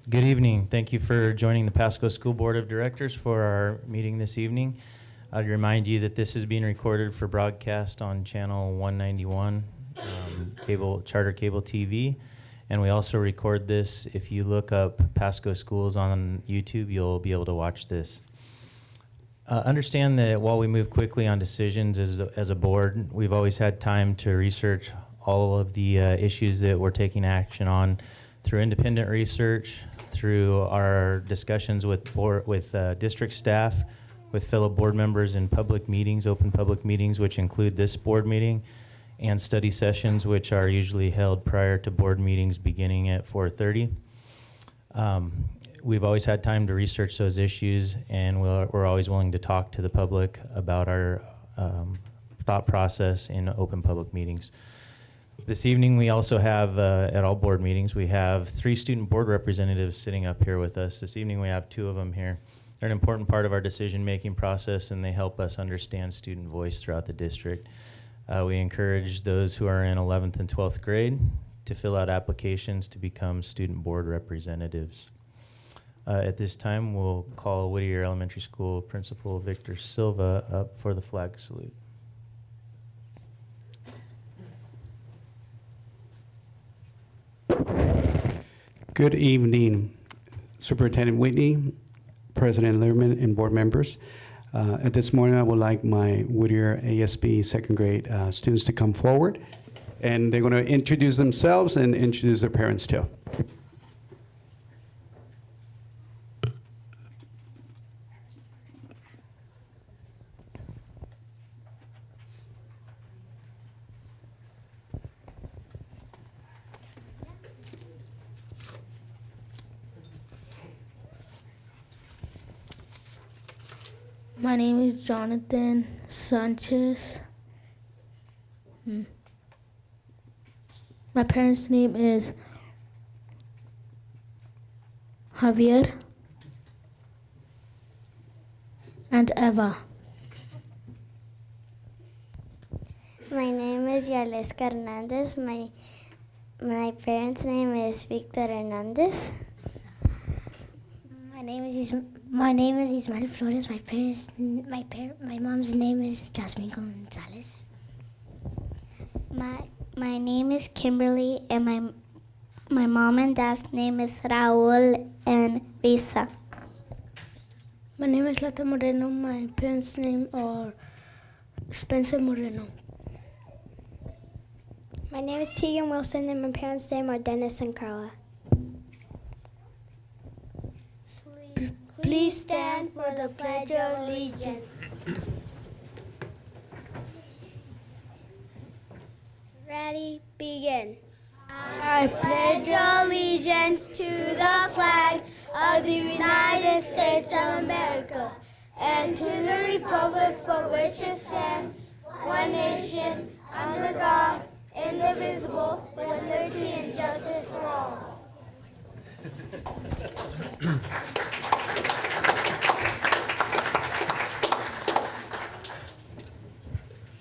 Good evening. Thank you for joining the Pasco School Board of Directors for our meeting this evening. I'd remind you that this is being recorded for broadcast on channel 191, Charter Cable TV. And we also record this. If you look up Pasco Schools on YouTube, you'll be able to watch this. Understand that while we move quickly on decisions as a board, we've always had time to research all of the issues that we're taking action on through independent research, through our discussions with district staff, with fellow board members in public meetings, open public meetings, which include this board meeting, and study sessions, which are usually held prior to board meetings beginning at 4:30. We've always had time to research those issues, and we're always willing to talk to the public about our thought process in open public meetings. This evening, we also have, at all board meetings, we have 3 student board representatives sitting up here with us. This evening, we have 2 of them here. They're an important part of our decision-making process, and they help us understand student voice throughout the district. We encourage those who are in 11th and 12th grade to fill out applications to become student board representatives. At this time, we'll call Whittier Elementary School Principal Victor Silva up for the flag salute. Good evening, Superintendent Whitney, President Lehrman, and board members. At this morning, I would like my Whittier ASB second grade students to come forward, and they're going to introduce themselves and introduce their parents too. My name is Jonathan Sanchez. My parents' name is Javier and Eva. My name is Yaleska Hernandez. My parents' name is Victor Hernandez. My name is Ismael Flores. My mom's name is Jasmine Gonzalez. My name is Kimberly, and my mom and dad's name is Raul and Risa. My name is Lata Moreno. My parents' name are Spencer Moreno. My name is Tegan Wilson, and my parents' name are Dennis and Carla. Please stand for the Pledge of Allegiance. Ready, begin. I pledge allegiance to the flag of the United States of America and to the republic for which it stands, one nation, under God, indivisible, with liberty and justice for all.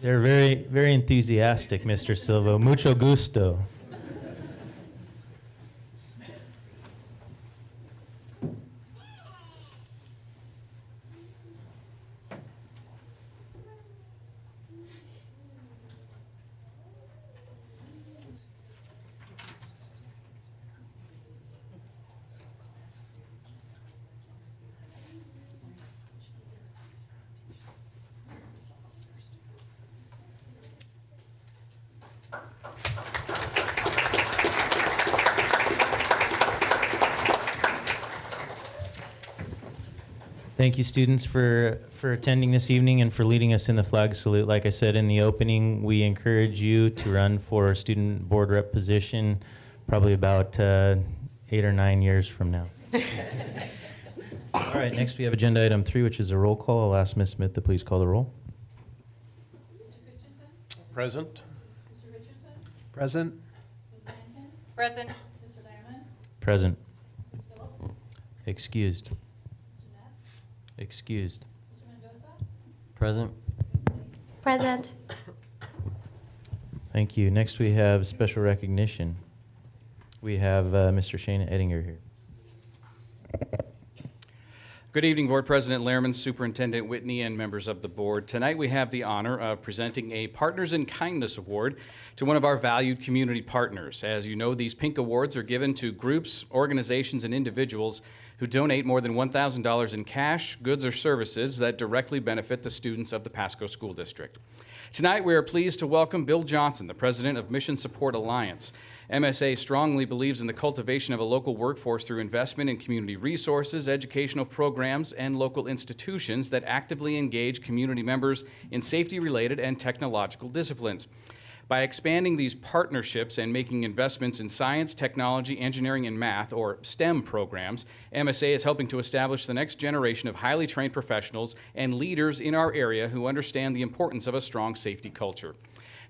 They're very, very enthusiastic, Mr. Silva. Mucho gusto. Thank you, students, for attending this evening and for leading us in the flag salute. Like I said in the opening, we encourage you to run for a student board rep position probably about 8 or 9 years from now. All right, next we have agenda item 3, which is a roll call. I'll ask Ms. Smith to please call the roll. Mr. Christensen? Present. Mr. Richardson? Present. Ms. Mankin? Present. Mr. Lehrman? Present. Mrs. Phillips? Excused. Mr. Neff? Excused. Mr. Mendoza? Present. Ms. Denise? Present. Thank you. Next we have special recognition. We have Mr. Shane Ettinger here. Good evening, Board President Lehrman, Superintendent Whitney, and members of the board. Tonight we have the honor of presenting a Partners in Kindness Award to one of our valued community partners. As you know, these pink awards are given to groups, organizations, and individuals who donate more than $1,000 in cash, goods, or services that directly benefit the students of the Pasco School District. Tonight we are pleased to welcome Bill Johnson, the president of Mission Support Alliance. MSA strongly believes in the cultivation of a local workforce through investment in community resources, educational programs, and local institutions that actively engage community members in safety-related and technological disciplines. By expanding these partnerships and making investments in science, technology, engineering, and math, or STEM programs, MSA is helping to establish the next generation of highly trained professionals and leaders in our area who understand the importance of a strong safety culture.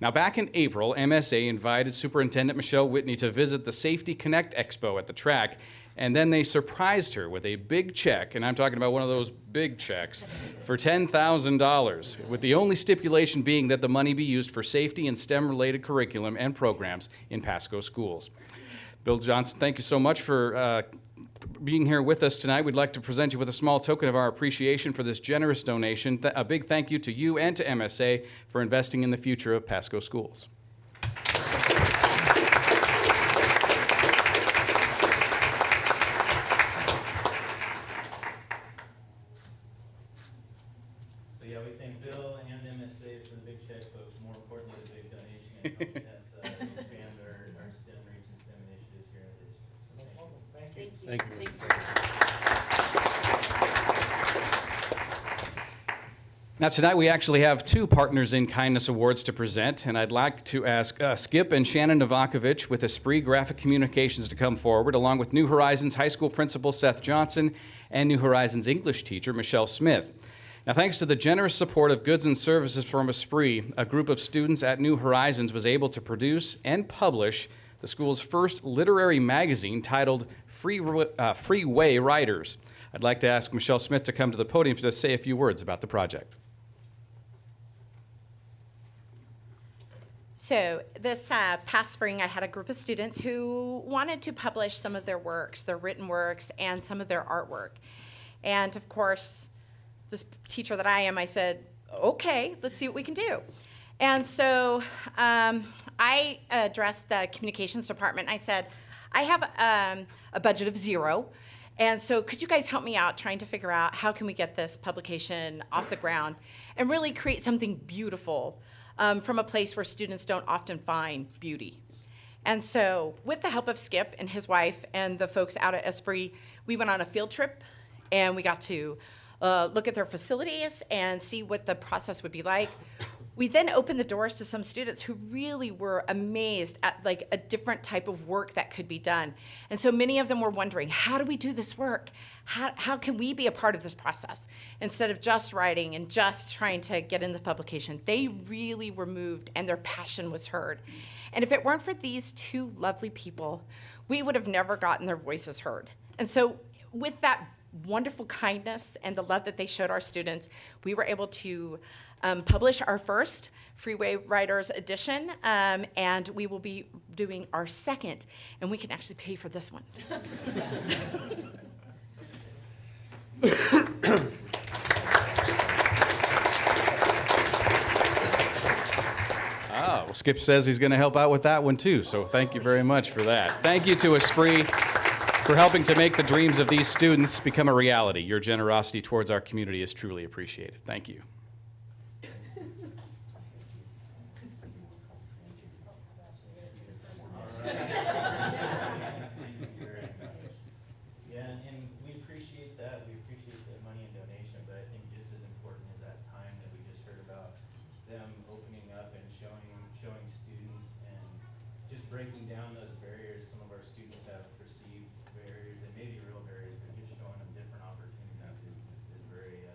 Now, back in April, MSA invited Superintendent Michelle Whitney to visit the Safety Connect Expo at the track, and then they surprised her with a big check, and I'm talking about one of those big checks, for $10,000, with the only stipulation being that the money be used for safety and STEM-related curriculum and programs in Pasco schools. Bill Johnson, thank you so much for being here with us tonight. We'd like to present you with a small token of our appreciation for this generous donation. A big thank you to you and to MSA for investing in the future of Pasco schools. So yeah, we thank Bill and MSA for the big check, but more importantly, the big donation. It helps us expand our STEM reach and STEM initiatives here at the district. So thank you. Thank you. Now, tonight we actually have two Partners in Kindness Awards to present, and I'd like to ask Skip and Shannon Novakovich with Esprit Graphic Communications to come forward, along with New Horizons High School Principal Seth Johnson and New Horizons English teacher Michelle Smith. Now, thanks to the generous support of goods and services from Esprit, a group of students at New Horizons was able to produce and publish the school's first literary magazine titled Freeway Writers. I'd like to ask Michelle Smith to come to the podium to say a few words about the project. So this past spring, I had a group of students who wanted to publish some of their works, their written works, and some of their artwork. And of course, this teacher that I am, I said, okay, let's see what we can do. And so I addressed the communications department. I said, I have a budget of $0. And so could you guys help me out trying to figure out how can we get this publication off the ground and really create something beautiful from a place where students don't often find beauty. And so with the help of Skip and his wife and the folks out at Esprit, we went on a field trip and we got to look at their facilities and see what the process would be like. We then opened the doors to some students who really were amazed at like a different type of work that could be done. And so many of them were wondering, how do we do this work? How can we be a part of this process? Instead of just writing and just trying to get in the publication, they really were moved and their passion was heard. And if it weren't for these two lovely people, we would have never gotten their voices heard. And so with that wonderful kindness and the love that they showed our students, we were able to publish our first Freeway Writers edition, and we will be doing our second, and we can actually pay for this one. Well, Skip says he's going to help out with that one too, so thank you very much for that. Thank you to Esprit for helping to make the dreams of these students become a reality. Your generosity towards our community is truly appreciated. Thank you. Yeah, and we appreciate that. We appreciate the money and donation, but I think just as important is that time that we just heard about, them opening up and showing students and just breaking down those barriers some of our students have perceived barriers and maybe real barriers, but just showing them different opportunities is very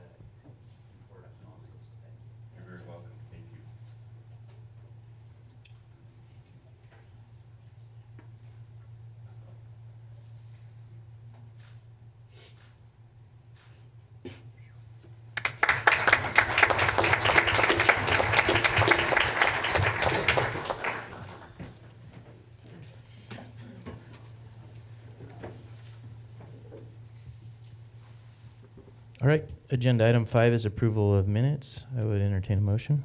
important also. So thank you. You're very welcome. Thank you. All right, agenda item 5 is approval of minutes. I would entertain a motion.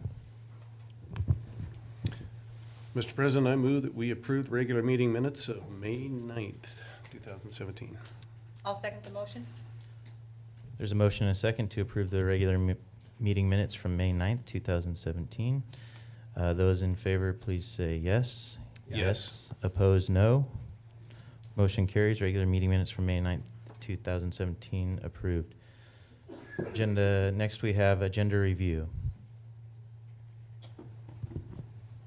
Mr. President, I move that we approve the regular meeting minutes of May 9th, 2017. I'll second the motion. There's a motion and a second to approve the regular meeting minutes from May 9th, 2017. Those in favor, please say yes. Yes. Opposed, no. Motion carries. Regular meeting minutes from May 9th, 2017 approved. Next we have agenda review.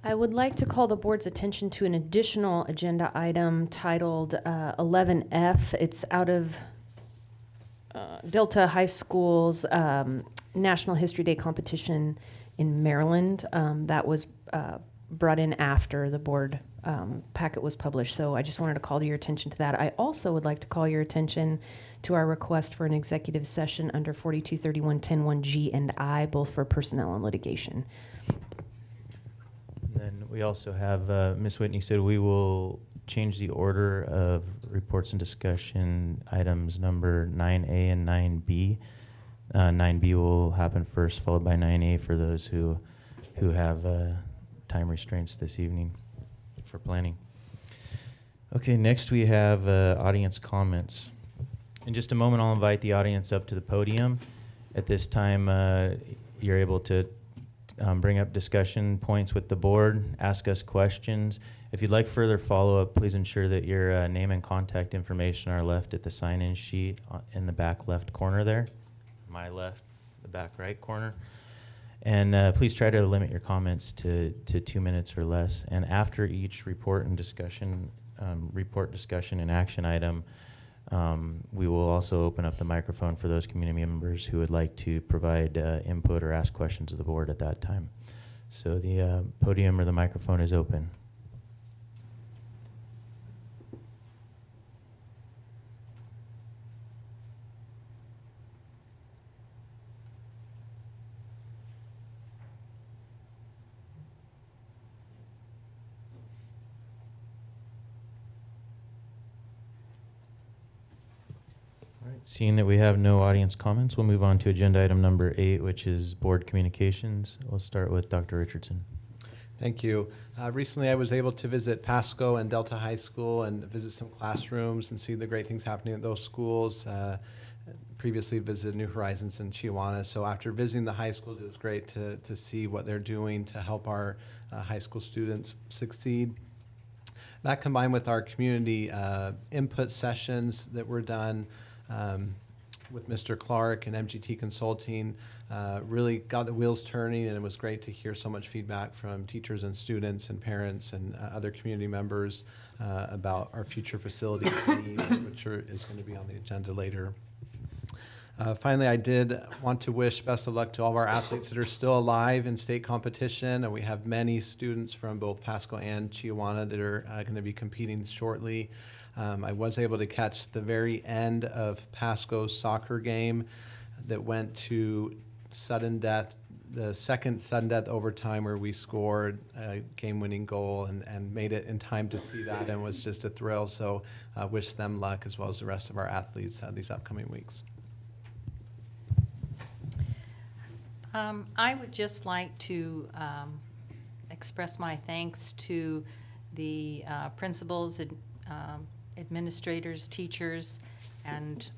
I would like to call the board's attention to an additional agenda item titled 11F. It's out of Delta High School's National History Day competition in Maryland. That was brought in after the board packet was published, so I just wanted to call to your attention to that. I also would like to call your attention to our request for an executive session under 4231.10(1)(g) and I, both for personnel and litigation. And then we also have, Ms. Whitney said we will change the order of reports and discussion items number 9A and 9B. 9B will happen first, followed by 9A for those who have time restraints this evening for planning. Okay, next we have audience comments. In just a moment, I'll invite the audience up to the podium. At this time, you're able to bring up discussion points with the board, ask us questions. If you'd like further follow-up, please ensure that your name and contact information are left at the sign-in sheet in the back left corner there. My left, the back right corner. And please try to limit your comments to 2 minutes or less. And after each report discussion and action item, we will also open up the microphone for those community members who would like to provide input or ask questions of the board at that time. So the podium or the microphone is open. Seeing that we have no audience comments, we'll move on to agenda item number 8, which is board communications. We'll start with Dr. Richardson. Thank you. Recently, I was able to visit Pasco and Delta High School and visit some classrooms and see the great things happening at those schools. Previously visited New Horizons in Chihuahua. So after visiting the high schools, it was great to see what they're doing to help our high school students succeed. That combined with our community input sessions that were done with Mr. Clark and MGT Consulting really got the wheels turning, and it was great to hear so much feedback from teachers and students and parents and other community members about our future facility needs, which is going to be on the agenda later. Finally, I did want to wish best of luck to all of our athletes that are still alive in state competition, and we have many students from both Pasco and Chihuahua that are going to be competing shortly. I was able to catch the very end of Pasco's soccer game that went to sudden death, the second sudden death overtime where we scored a game-winning goal and made it in time to see that, and was just a thrill. So wish them luck as well as the rest of our athletes these upcoming weeks. I would just like to express my thanks to the principals, administrators, teachers, and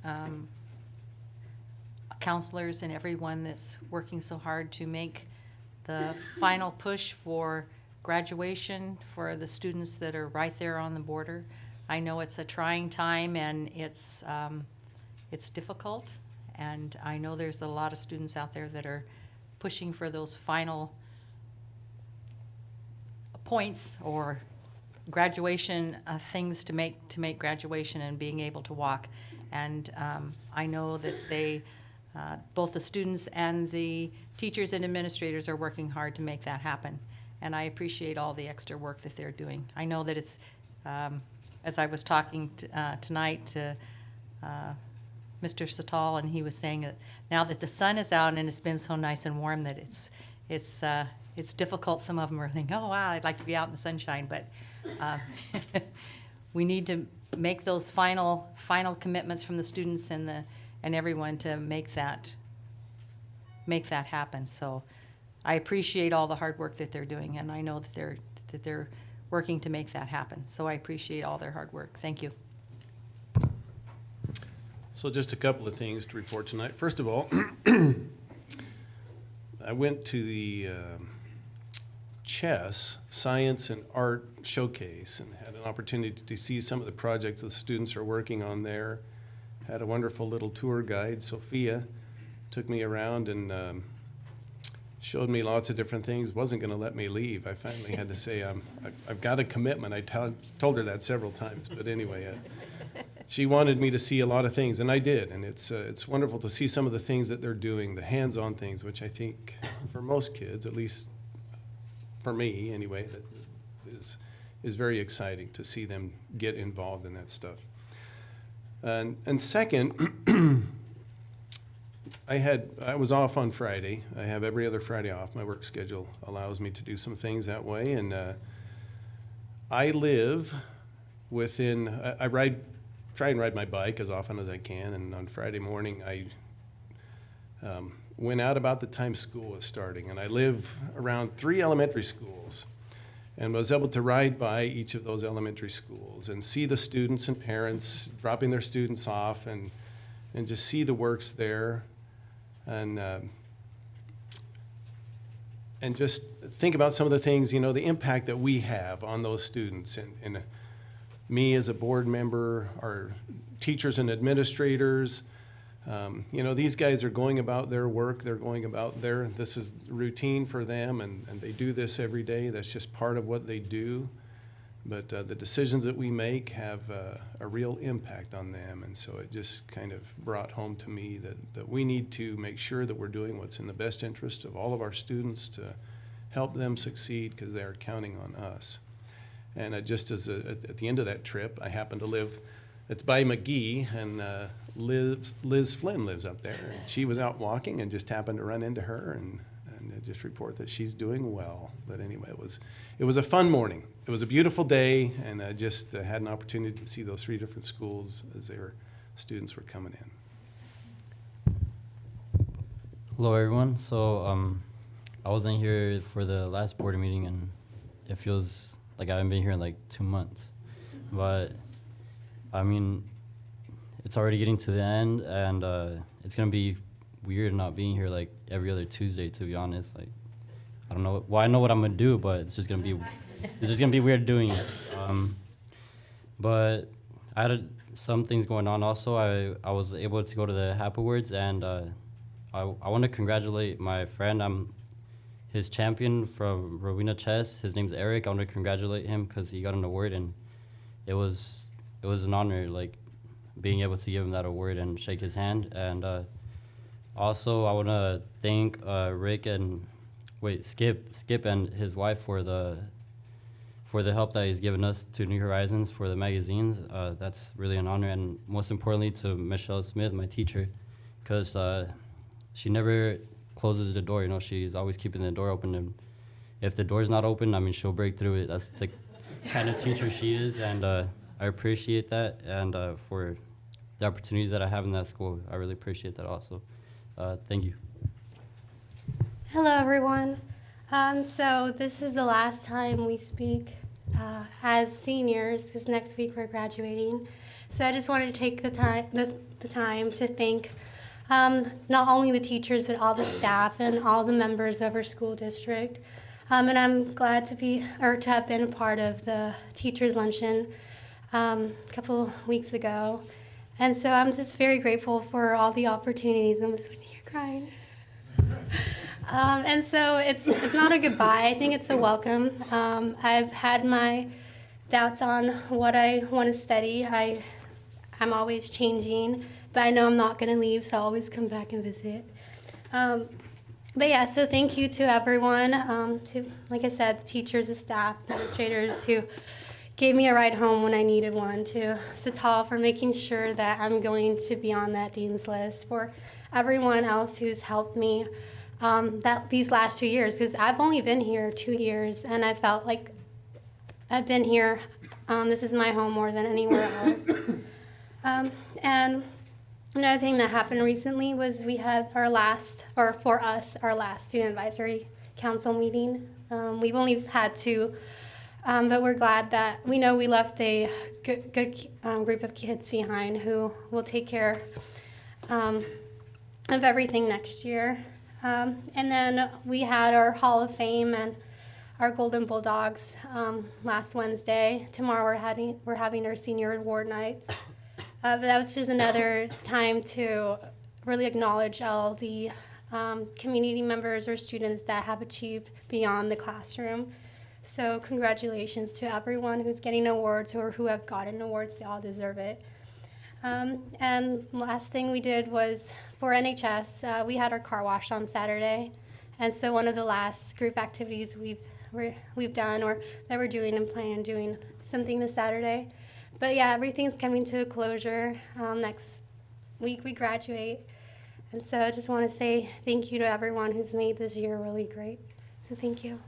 counselors, and everyone that's working so hard to make the final push for graduation for the students that are right there on the border. I know it's a trying time, and it's difficult, and I know there's a lot of students out there that are pushing for those final points or graduation things to make graduation and being able to walk. And I know that they, both the students and the teachers and administrators, are working hard to make that happen. And I appreciate all the extra work that they're doing. I know that it's, as I was talking tonight to Mr. Satal, and he was saying that now that the sun is out and it's been so nice and warm that it's difficult. Some of them are thinking, oh wow, I'd like to be out in the sunshine, but we need to make those final commitments from the students and and everyone to make that happen. So I appreciate all the hard work that they're doing, and I know that they're working to make that happen. So I appreciate all their hard work. Thank you. So just a couple of things to report tonight. First of all, I went to the chess, science, and art showcase and had an opportunity to see some of the projects the students are working on there. Had a wonderful little tour guide, Sophia, took me around and showed me lots of different things. Wasn't going to let me leave. I finally had to say, I've got a commitment. I told her that several times, but anyway, she wanted me to see a lot of things, and I did. And it's wonderful to see some of the things that they're doing, the hands-on things, which I think for most kids, at least for me anyway, that is very exciting to see them get involved in that stuff. And second, I was off on Friday. I have every other Friday off. My work schedule allows me to do some things that way. And I live within, try and ride my bike as often as I can. And on Friday morning, I went out about the time school was starting. And I live around 3 elementary schools and was able to ride by each of those elementary schools and see the students and parents dropping their students off and just see the works there. And just think about some of the things, the impact that we have on those students. And me as a board member, our teachers and administrators, these guys are going about their work. They're going about this is routine for them, and they do this every day. That's just part of what they do. But the decisions that we make have a real impact on them. And so it just kind of brought home to me that we need to make sure that we're doing what's in the best interest of all of our students to help them succeed, because they are counting on us. And just at the end of that trip, I happened to live, it's by McGee, and Liz Flynn lives up there. And she was out walking and just happened to run into her and just report that she's doing well. But anyway, it was a fun morning. It was a beautiful day, and I just had an opportunity to see those 3 different schools as their students were coming in. Hello, everyone. So I wasn't here for the last board meeting, and it feels like I haven't been here in like 2 months. But I mean, it's already getting to the end, and it's gonna be weird not being here like every other Tuesday, to be honest. Like, I don't know. Well, I know what I'm gonna do, but it's just gonna be weird doing it. But I had some things going on also. I was able to go to the HAP Awards, and I want to congratulate my friend. I'm his champion from Rowena Chess. His name's Eric. I want to congratulate him because he got an award, and it was an honor, like, being able to give him that award and shake his hand. And also, I want to thank Skip and his wife for the help that he's given us to New Horizons for the magazines. That's really an honor. And most importantly, to Michelle Smith, my teacher, because she never closes the door. She's always keeping the door open. And if the door's not open, I mean, she'll break through it. That's the kind of teacher she is. And I appreciate that. And for the opportunities that I have in that school, I really appreciate that also. Thank you. Hello, everyone. So this is the last time we speak as seniors, because next week we're graduating. So I just wanted to take the time to thank not only the teachers, but all the staff and all the members of our school district. And I'm glad to have been a part of the teachers' luncheon a couple weeks ago. And so I'm just very grateful for all the opportunities. I'm just here crying. And so it's not a goodbye. I think it's a welcome. I've had my doubts on what I want to study. I'm always changing, but I know I'm not going to leave, so I'll always come back and visit. But yeah, so thank you to everyone, to, like I said, the teachers, the staff, administrators who gave me a ride home when I needed one, to Satal for making sure that I'm going to be on that dean's list, for everyone else who's helped me these last 2 years, because I've only been here 2 years, and I felt like I've been here. This is my home more than anywhere else. And Another thing that happened recently was we had our last student advisory council meeting. We've only had two, but we're glad that we know we left a good group of kids behind who will take care of everything next year. And then we had our Hall of Fame and our Golden Bulldogs last Wednesday. Tomorrow we're having our senior award nights. But that was just another time to really acknowledge all the community members or students that have achieved beyond the classroom. So congratulations to everyone who's getting awards or who have gotten awards. They all deserve it. And last thing we did was for NHS, we had our car wash on Saturday. And so one of the last group activities we've done or that we're doing and plan on doing something this Saturday. But yeah, everything's coming to a closure. Next week we graduate. And so I just want to say thank you to everyone who's made this year really great. So thank you.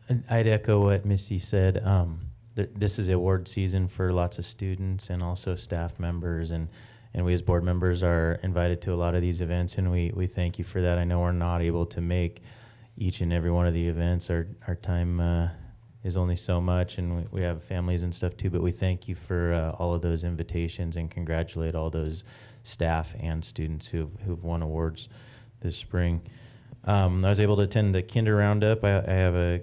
And I'd echo what Missy said. This is award season for lots of students and also staff members. And we as board members are invited to a lot of these events, and we thank you for that. I know we're not able to make each and every one of the events. Our time is only so much, and we have families and stuff too, but we thank you for all of those invitations and congratulate all those staff and students who've won awards this spring. I was able to attend the Kinder Roundup. I have a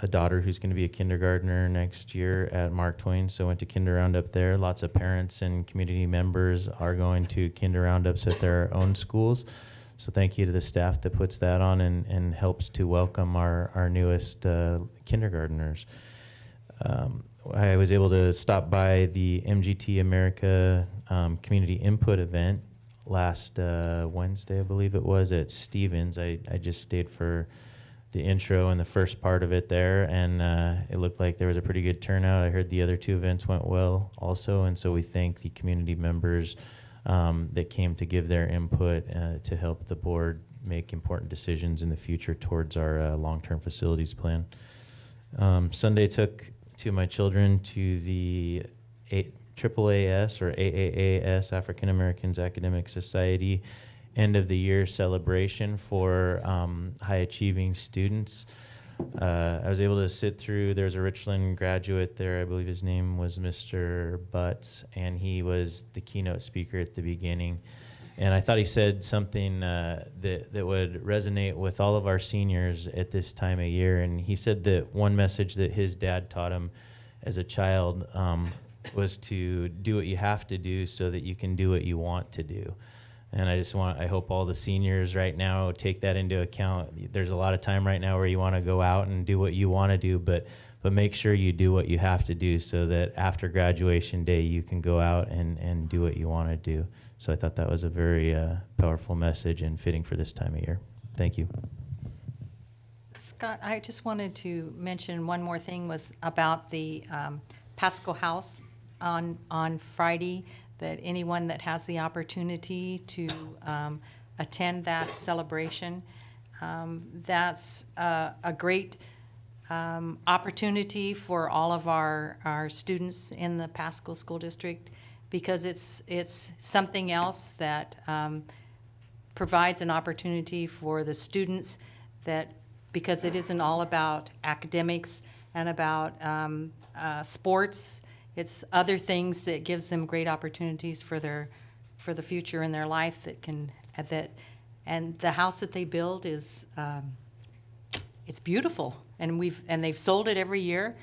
daughter who's going to be a kindergartner next year at Mark Twain, so went to Kinder Roundup there. Lots of parents and community members are going to Kinder Roundups at their own schools. So thank you to the staff that puts that on and helps to welcome our newest kindergartners. I was able to stop by the MGT America Community Input event last Wednesday, I believe it was, at Stevens. I just stayed for the intro and the first part of it there, and it looked like there was a pretty good turnout. I heard the other two events went well also, and so we thank the community members that came to give their input to help the board make important decisions in the future towards our long-term facilities plan. Sunday took my children to the AAAS or AAAS, African Americans Academic Society, end of the year celebration for high achieving students. I was able to sit through, there's a Richland graduate there, I believe his name was Mr. Butts, and he was the keynote speaker at the beginning. And I thought he said something that would resonate with all of our seniors at this time of year. And he said that one message that his dad taught him as a child was to do what you have to do so that you can do what you want to do. And I hope all the seniors right now take that into account. There's a lot of time right now where you want to go out and do what you want to do, but make sure you do what you have to do so that after graduation day you can go out and do what you want to do. So I thought that was a very powerful message and fitting for this time of year. Thank you. Scott, I just wanted to mention one more thing was about the Pasco House on Friday, that anyone that has the opportunity to attend that celebration, that's a great opportunity for all of our students in the Pasco School District, because it's something else that provides an opportunity for the students, that because it isn't all about academics and about sports. It's other things that gives them great opportunities for the future in their life and the house that they build is it's beautiful, and they've sold it every year.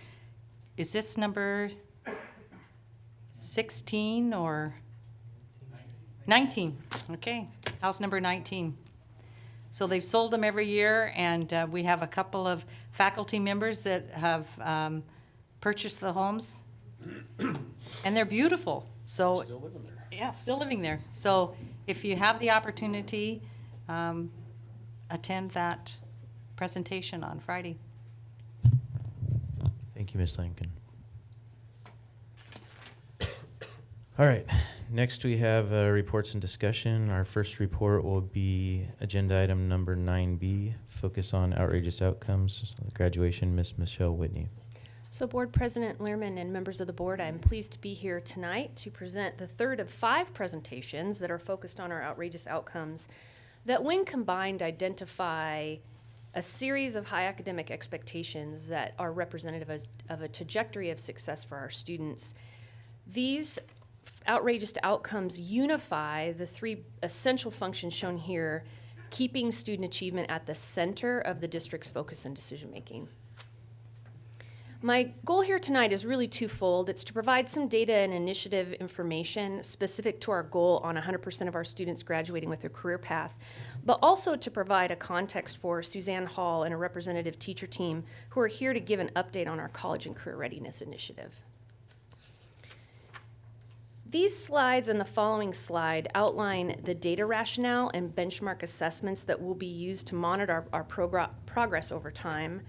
Is this number 16 or 19? Okay, house number 19. So they've sold them every year, and we have a couple of faculty members that have purchased the homes. And they're beautiful. So Still living there. Yeah, still living there. So if you have the opportunity, attend that presentation on Friday. Thank you, Ms. Lincoln. All right, next we have reports and discussion. Our first report will be agenda item number 9B, focus on outrageous outcomes, graduation, Ms. Michelle Whitney. So Board President Lehrman and members of the board, I'm pleased to be here tonight to present the third of 5 presentations that are focused on our outrageous outcomes that, when combined, identify a series of high academic expectations that are representative of a trajectory of success for our students. These outrageous outcomes unify the 3 essential functions shown here, keeping student achievement at the center of the district's focus and decision making. My goal here tonight is really twofold. It's to provide some data and initiative information specific to our goal on 100% of our students graduating with their career path, but also to provide a context for Suzanne Hall and a representative teacher team who are here to give an update on our college and career readiness initiative. These slides and the following slide outline the data rationale and benchmark assessments that will be used to monitor our progress over time.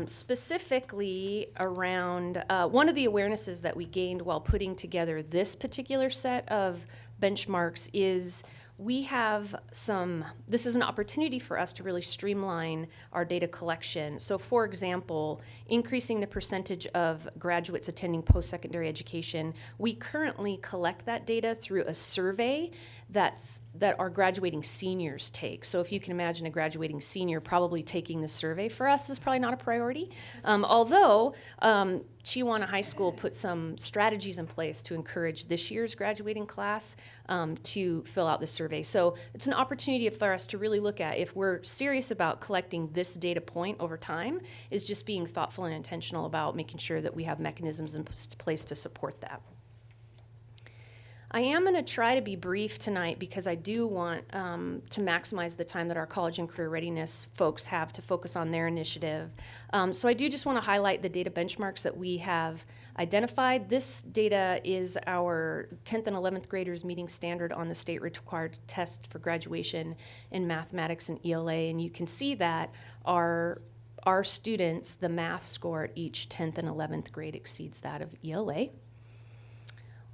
Specifically around one of the awarenesses that we gained while putting together this particular set of benchmarks is this is an opportunity for us to really streamline our data collection. So for example, increasing the percentage of graduates attending post-secondary education, we currently collect that data through a survey that our graduating seniors take. So if you can imagine a graduating senior probably taking the survey for us is probably not a priority. Although Chiawana High School put some strategies in place to encourage this year's graduating class to fill out the survey. So it's an opportunity for us to really look at if we're serious about collecting this data point over time, is just being thoughtful and intentional about making sure that we have mechanisms in place to support that. I am going to try to be brief tonight because I do want to maximize the time that our college and career readiness folks have to focus on their initiative. So I do just want to highlight the data benchmarks that we have identified. This data is our 10th and 11th graders meeting standard on the state required tests for graduation in mathematics and ELA, and you can see that our students, the math score at each 10th and 11th grade exceeds that of ELA.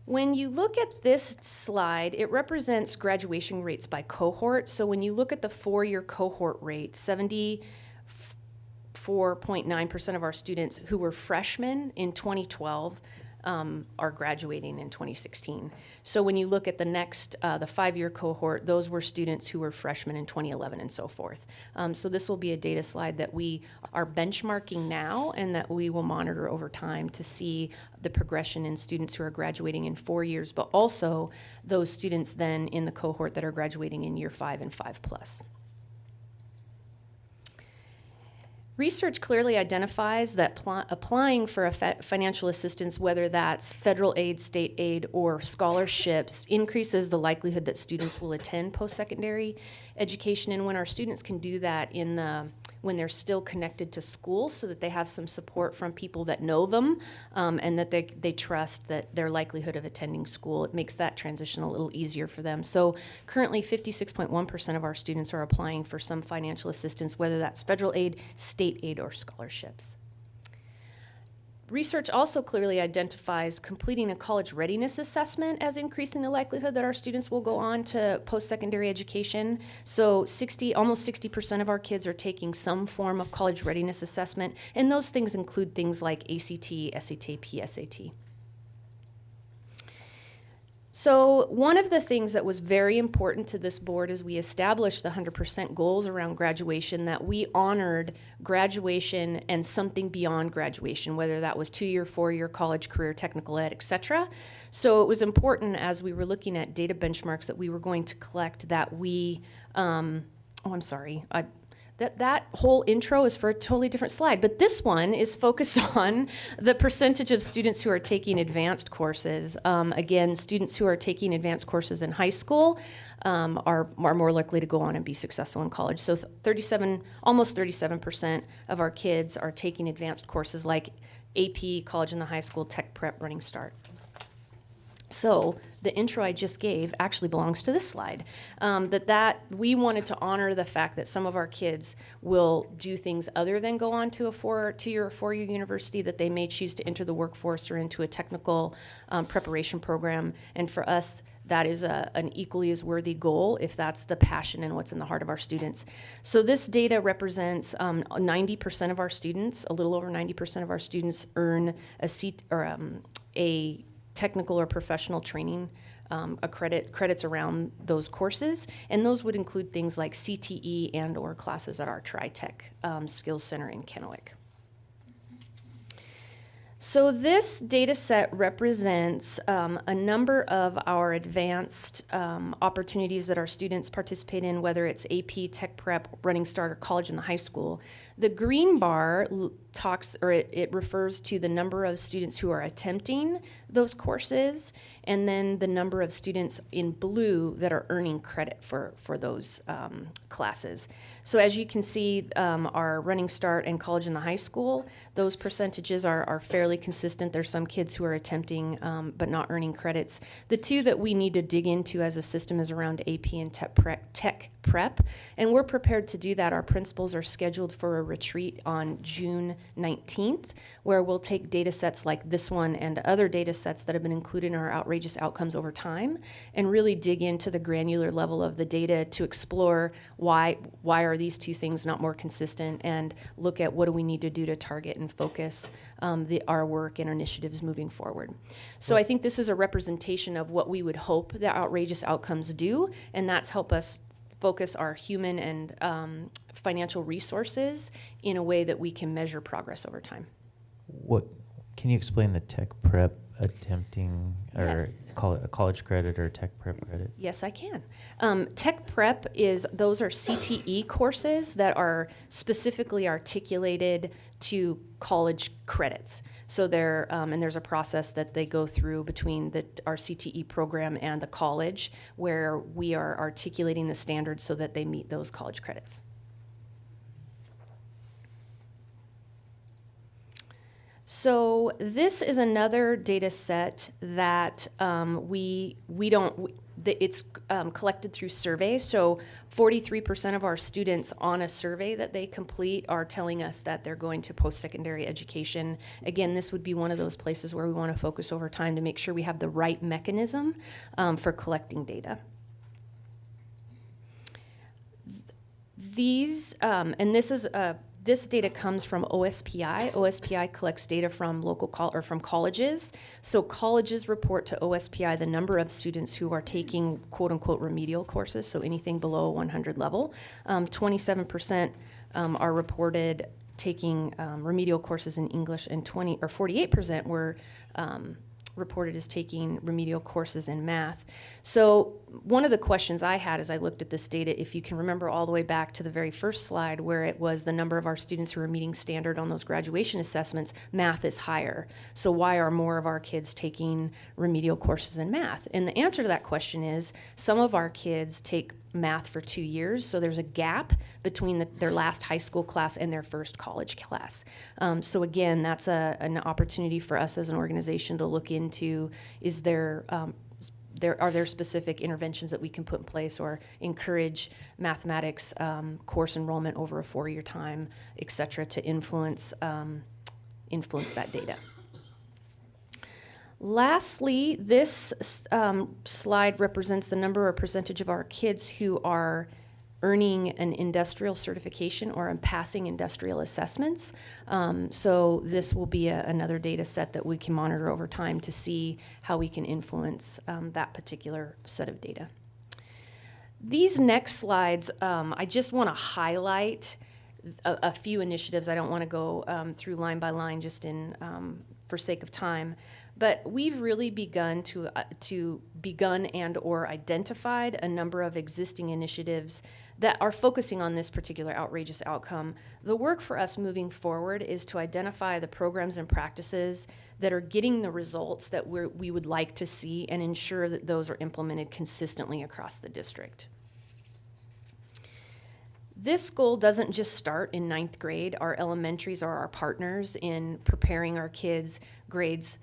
When you look at this slide, it represents graduation rates by cohort. So when you look at the 4-year cohort rate, 74.9% of our students who were freshmen in 2012 are graduating in 2016. So when you look at the next, the 5-year cohort, those were students who were freshmen in 2011 and so forth. So this will be a data slide that we are benchmarking now and that we will monitor over time to see the progression in students who are graduating in 4 years, but also those students then in the cohort that are graduating in year 5 and 5+. Research clearly identifies that applying for financial assistance, whether that's federal aid, state aid, or scholarships, increases the likelihood that students will attend post-secondary education. And when our students can do that when they're still connected to school, so that they have some support from people that know them and that they trust that their likelihood of attending school, it makes that transition a little easier for them. So currently 56.1% of our students are applying for some financial assistance, whether that's federal aid, state aid, or scholarships. Research also clearly identifies completing a college readiness assessment as increasing the likelihood that our students will go on to post-secondary education. So almost 60% of our kids are taking some form of college readiness assessment, and those things include things like ACT, SAT, PSAT. So one of the things that was very important to this board as we established the 100% goals around graduation, that we honored graduation and something beyond graduation, whether that was 2-year, 4-year college, career, technical ed, etc. So it was important as we were looking at data benchmarks that we were going to collect that that whole intro is for a totally different slide, but this one is focused on the percentage of students who are taking advanced courses. Again, students who are taking advanced courses in high school are more likely to go on and be successful in college. So almost 37% of our kids are taking advanced courses like AP, college in the high school, tech prep, running start. So the intro I just gave actually belongs to this slide. That we wanted to honor the fact that some of our kids will do things other than go on to a 2-year or 4-year university, that they may choose to enter the workforce or into a technical preparation program. And for us, that is an equally as worthy goal if that's the passion and what's in the heart of our students. So this data represents 90% of our students, a little over 90% of our students earn a technical or professional training credits around those courses, and those would include things like CTE and or classes at our Tri-Tech Skills Center in Kennewick. So this data set represents a number of our advanced opportunities that our students participate in, whether it's AP, Tech Prep, Running Start, or college in the high school. The green bar it refers to the number of students who are attempting those courses, and then the number of students in blue that are earning credit for those classes. So as you can see, our Running Start and college in the high school, those percentages are fairly consistent. There's some kids who are attempting but not earning credits. The two that we need to dig into as a system is around AP and Tech Prep, and we're prepared to do that. Our principals are scheduled for a retreat on June 19th, where we'll take data sets like this one and other data sets that have been included in our outrageous outcomes over time and really dig into the granular level of the data to explore why are these two things not more consistent, and look at what do we need to do to target and focus our work and our initiatives moving forward. So I think this is a representation of what we would hope the outrageous outcomes do, and that's help us focus our human and financial resources in a way that we can measure progress over time. What can you explain the Tech Prep attempting, or Yes. call it a college credit or Tech Prep credit? Yes, I can. Tech Prep those are CTE courses that are specifically articulated to college credits. So and there's a process that they go through between our CTE program and the college, where we are articulating the standards so that they meet those college credits. So this is another data set that it's collected through survey. So 43% of our students on a survey that they complete are telling us that they're going to post-secondary education. Again, this would be one of those places where we want to focus over time to make sure we have the right mechanism for collecting data. This data comes from OSPI. OSPI collects data from from colleges. So colleges report to OSPI the number of students who are taking quote-unquote remedial courses, so anything below 100 level. 27% are reported taking remedial courses in English, and 48% were reported as taking remedial courses in math. So one of the questions I had as I looked at this data, if you can remember all the way back to the very first slide where it was the number of our students who are meeting standard on those graduation assessments, math is higher. So why are more of our kids taking remedial courses in math? And the answer to that question is some of our kids take math for 2 years, so there's a gap between their last high school class and their first college class. So again, that's an opportunity for us as an organization to look into, are there specific interventions that we can put in place or encourage mathematics course enrollment over a 4-year time, et cetera, to influence that data. Lastly, this slide represents the number or percentage of our kids who are earning an industrial certification or passing industrial assessments. So this will be another data set that we can monitor over time to see how we can influence that particular set of data. These next slides, I just want to highlight a few initiatives. I don't want to go through line by line just for sake of time. But we've really begun and or identified a number of existing initiatives that are focusing on this particular outrageous outcome. The work for us moving forward is to identify the programs and practices that are getting the results that we would like to see and ensure that those are implemented consistently across the district. This goal doesn't just start in 9th grade. Our elementaries are our partners in preparing our kids' grades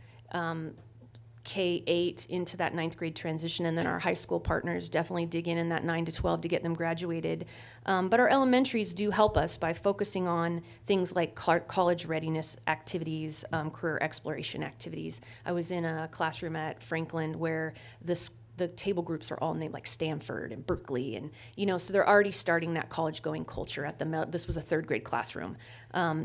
K-8 into that 9th grade transition, and then our high school partners definitely dig in that 9 to 12 to get them graduated. But our elementaries do help us by focusing on things like college readiness activities, career exploration activities. I was in a classroom at Franklin where the the table groups are all named like Stanford and Berkeley, and so they're already starting that college going culture at this was a 3rd grade classroom.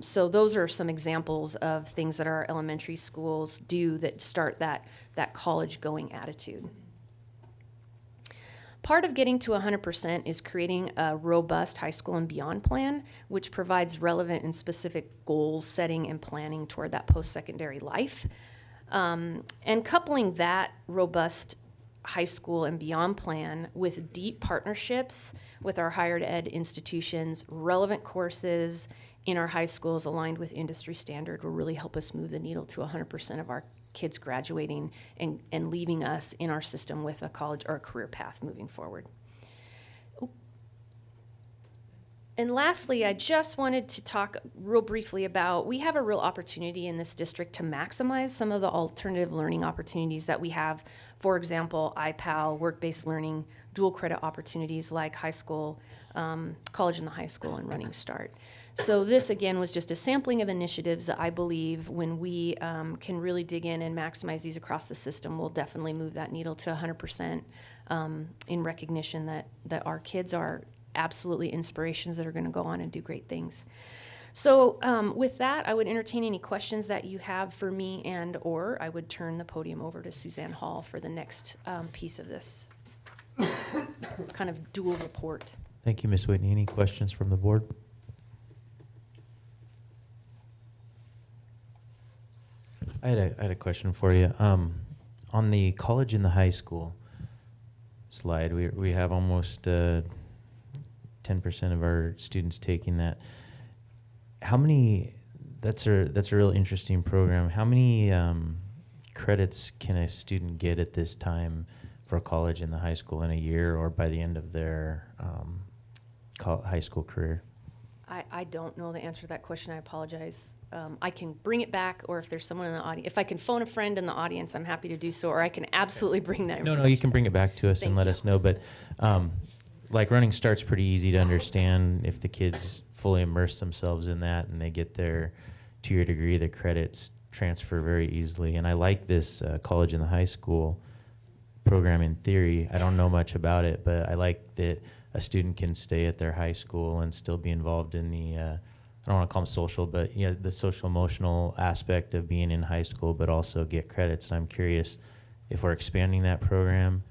So those are some examples of things that our elementary schools do that start that college going attitude. Part of getting to 100% is creating a robust high school and beyond plan, which provides relevant and specific goal setting and planning toward that post-secondary life. And coupling that robust high school and beyond plan with deep partnerships with our higher ed institutions, relevant courses in our high schools aligned with industry standard will really help us move the needle to 100% of our kids graduating and leaving us in our system with a college or a career path moving forward. And lastly, I just wanted to talk real briefly about, we have a real opportunity in this district to maximize some of the alternative learning opportunities that we have. For example, IPAL, work-based learning, dual credit opportunities like high school, college in the high school, and Running Start. So this, again, was just a sampling of initiatives that I believe when we can really dig in and maximize these across the system, will definitely move that needle to 100% in recognition that our kids are absolutely inspirations that are going to go on and do great things. So with that, I would entertain any questions that you have for me, or I would turn the podium over to Suzanne Hall for the next piece of this kind of dual report. Thank you, Ms. Whitney. Any questions from the board? I had a question for you. On the college and the high school slide, we have almost 10% of our students taking that. How many? That's a real interesting program. How many credits can a student get at this time for college and the high school in a year, or by the end of their high school career? I don't know the answer to that question. I apologize. I can bring it back, or if there's someone in the audience, if I can phone a friend in the audience, I'm happy to do so, or I can absolutely bring that information. No, you can bring it back to us and let us know. But like Running Start's pretty easy to understand. If the kids fully immerse themselves in that and they get their 2-year degree, the credits transfer very easily. And I like this college and the high school program in theory. I don't know much about it, but I like that a student can stay at their high school and still be involved in the I don't want to call them social, but the social emotional aspect of being in high school, but also get credits. And I'm curious if we're expanding that program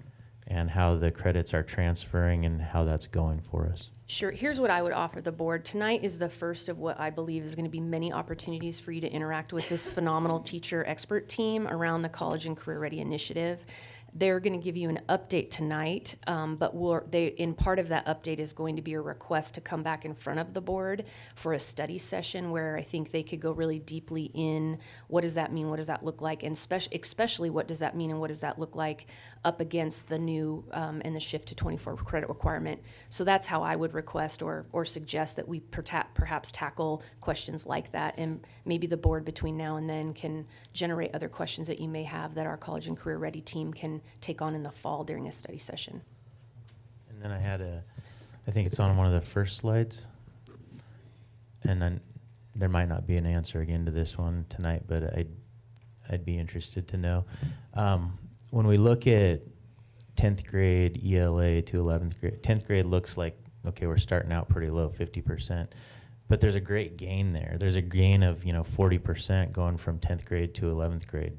and how the credits are transferring and how that's going for us. Sure. Here's what I would offer the board. Tonight is the first of what I believe is going to be many opportunities for you to interact with this phenomenal teacher expert team around the College and Career Ready Initiative. They're going to give you an update tonight, but in part of that update is going to be a request to come back in front of the board for a study session where I think they could go really deeply in what does that mean, what does that look like, and especially what does that mean and what does that look like up against the new and the shift to 24 credit requirement. So that's how I would request or suggest that we perhaps tackle questions like that, and maybe the board between now and then can generate other questions that you may have that our College and Career Ready team can take on in the fall during a study session. And then I think it's on one of the first slides, and then there might not be an answer again to this one tonight, but I'd be interested to know. When we look at 10th grade ELA to 11th grade, 10th grade looks like, okay, we're starting out pretty low, 50%, but there's a great gain there. There's a gain of 40% going from 10th grade to 11th grade.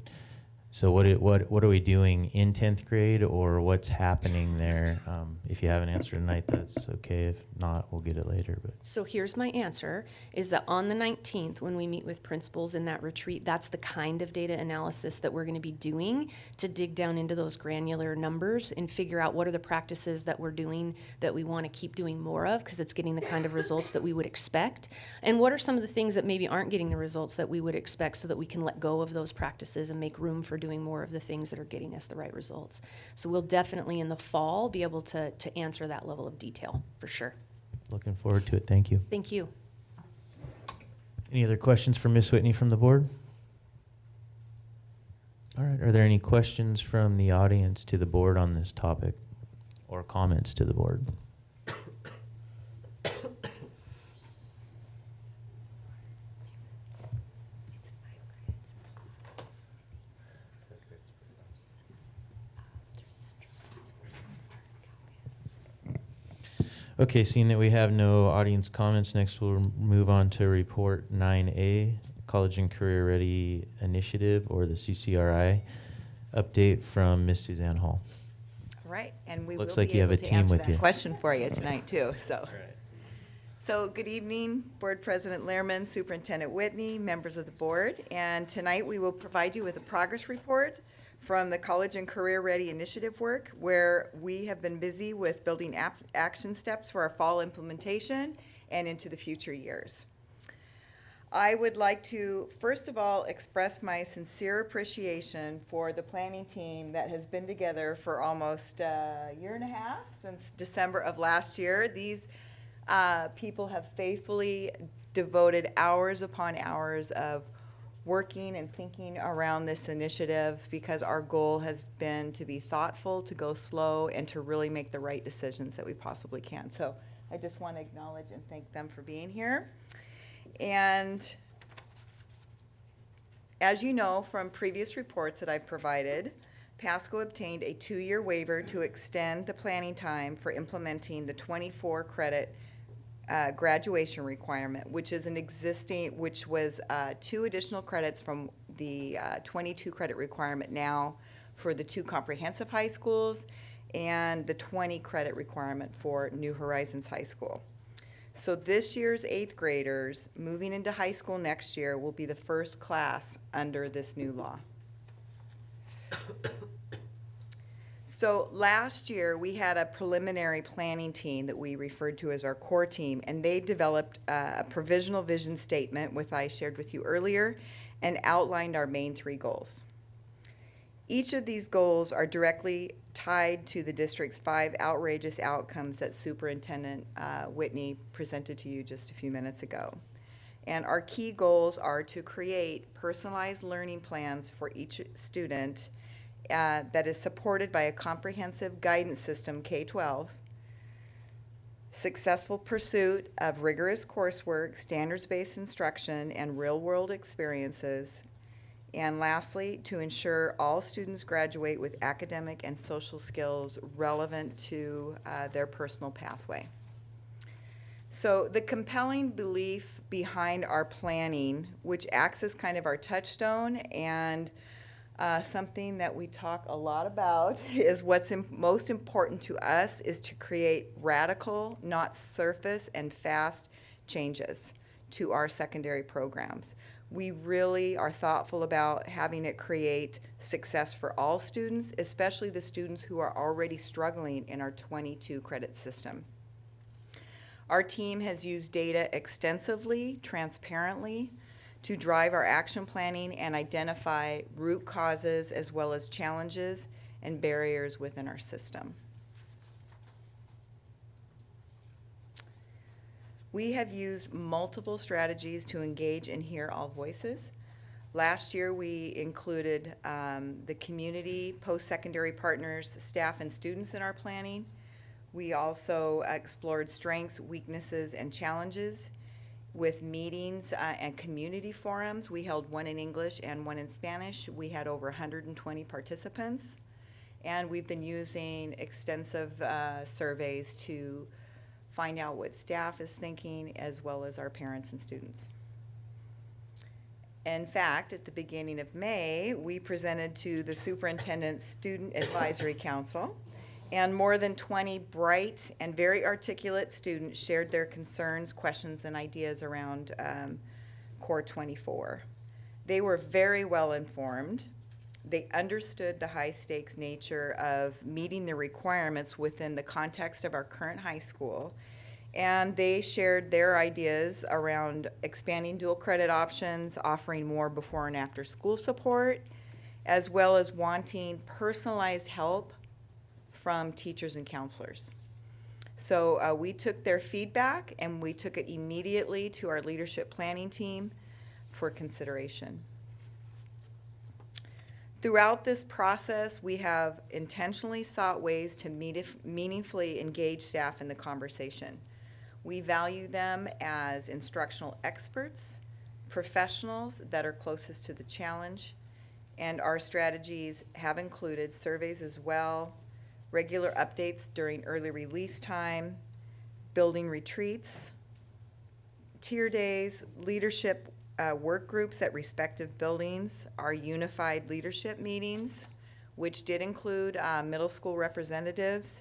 So what are we doing in 10th grade, or what's happening there? If you have an answer tonight, that's okay. If not, we'll get it later. But So here's my answer, is that on the 19th, when we meet with principals in that retreat, that's the kind of data analysis that we're going to be doing to dig down into those granular numbers and figure out what are the practices that we're doing that we want to keep doing more of because it's getting the kind of results that we would expect, and what are some of the things that maybe aren't getting the results that we would expect so that we can let go of those practices and make room for doing more of the things that are getting us the right results. So we'll definitely in the fall be able to answer that level of detail for sure. looking forward to it. Thank you. Thank you. Any other questions for Ms. Whitney from the board? All right. Are there any questions from the audience to the board on this topic, or comments to the board? Okay, seeing that we have no audience comments, next we'll move on to report 9A, College and Career Ready Initiative, or the CCRI, update from Ms. Suzanne Hall. All right, and we Looks will like be you have able a to team answer with that you. question for you tonight too, so. So good evening, Board President Lehrman, Superintendent Whitney, members of the board. And tonight we will provide you with a progress report from the College and Career Ready Initiative work, where we have been busy with building action steps for our fall implementation and into the future years. I would like to, first of all, express my sincere appreciation for the planning team that has been together for almost a year and a half, since December of last year. These people have faithfully devoted hours upon hours of working and thinking around this initiative, because our goal has been to be thoughtful, to go slow, and to really make the right decisions that we possibly can. So I just want to acknowledge and thank them for being here. And as you know from previous reports that I've provided, Pasco obtained a 2-year waiver to extend the planning time for implementing the 24 credit graduation requirement, which is which was 2 additional credits from the 22 credit requirement now for the 2 comprehensive high schools, and the 20 credit requirement for New Horizons High School. So this year's 8th graders moving into high school next year will be the first class under this new law. So last year, we had a preliminary planning team that we referred to as our core team, and they developed a provisional vision statement, which I shared with you earlier, and outlined our main 3 goals. Each of these goals are directly tied to the district's 5 outrageous outcomes that Superintendent Whitney presented to you just a few minutes ago. And our key goals are to create personalized learning plans for each student that is supported by a comprehensive guidance system, K-12, successful pursuit of rigorous coursework, standards-based instruction, and real-world experiences, and lastly, to ensure all students graduate with academic and social skills relevant to their personal pathway. So the compelling belief behind our planning, which acts as kind of our touchstone and something that we talk a lot about, is what's most important to us is to create radical, not surface and fast changes to our secondary programs. We really are thoughtful about having it create success for all students, especially the students who are already struggling in our 22 credit system. Our team has used data extensively, transparently, to drive our action planning and identify root causes as well as challenges and barriers within our system. We have used multiple strategies to engage and hear all voices. Last year, we included the community, post-secondary partners, staff, and students in our planning. We also explored strengths, weaknesses, and challenges with meetings and community forums. We held one in English and one in Spanish. We had over 120 participants. And we've been using extensive surveys to find out what staff is thinking, as well as our parents and students. In fact, at the beginning of May, we presented to the Superintendent's Student Advisory Council, and more than 20 bright and very articulate students shared their concerns, questions, and ideas around Core 24. They were very well informed. They understood the high-stakes nature of meeting the requirements within the context of our current high school, and they shared their ideas around expanding dual credit options, offering more before and after school support, as well as wanting personalized help from teachers and counselors. So we took their feedback and we took it immediately to our leadership planning team for consideration. Throughout this process, we have intentionally sought ways to meaningfully engage staff in the conversation. We value them as instructional experts, professionals that are closest to the challenge, and our strategies have included surveys as well, regular updates during early release time, building retreats, tier days, leadership work groups at respective buildings, our unified leadership meetings, which did include middle school representatives,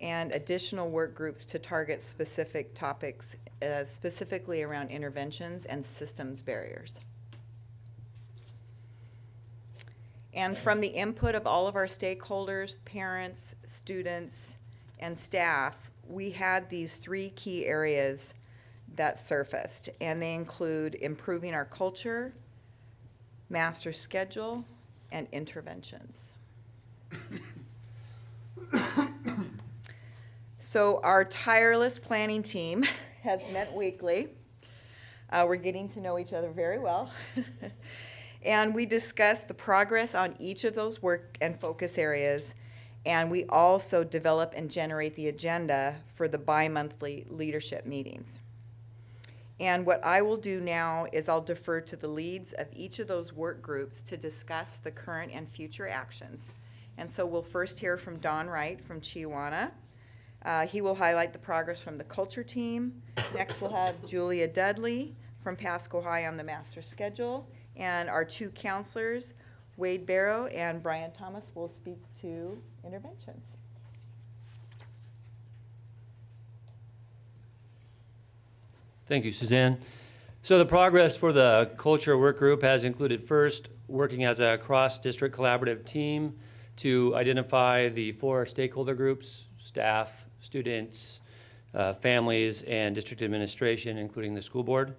and additional work groups to target specific topics, specifically around interventions and systems barriers. And from the input of all of our stakeholders, parents, students, and staff, we had these 3 key areas that surfaced, and they include improving our culture, master schedule, and interventions. So our tireless planning team has met weekly. We're getting to know each other very well. And we discussed the progress on each of those work and focus areas, and we also develop and generate the agenda for the bi-monthly leadership meetings. And what I will do now is I'll defer to the leads of each of those work groups to discuss the current and future actions. And so we'll first hear from Don Wright from Chiawana. He will highlight the progress from the culture team. Next we'll have Julia Dudley from Pasco High on the master schedule. And our 2 counselors, Wade Barrow and Brian Thomas, will speak to interventions. Thank you, Suzanne. So the progress for the culture work group has included first working as a cross-district collaborative team to identify the 4 stakeholder groups: staff, students, families, and district administration, including the school board.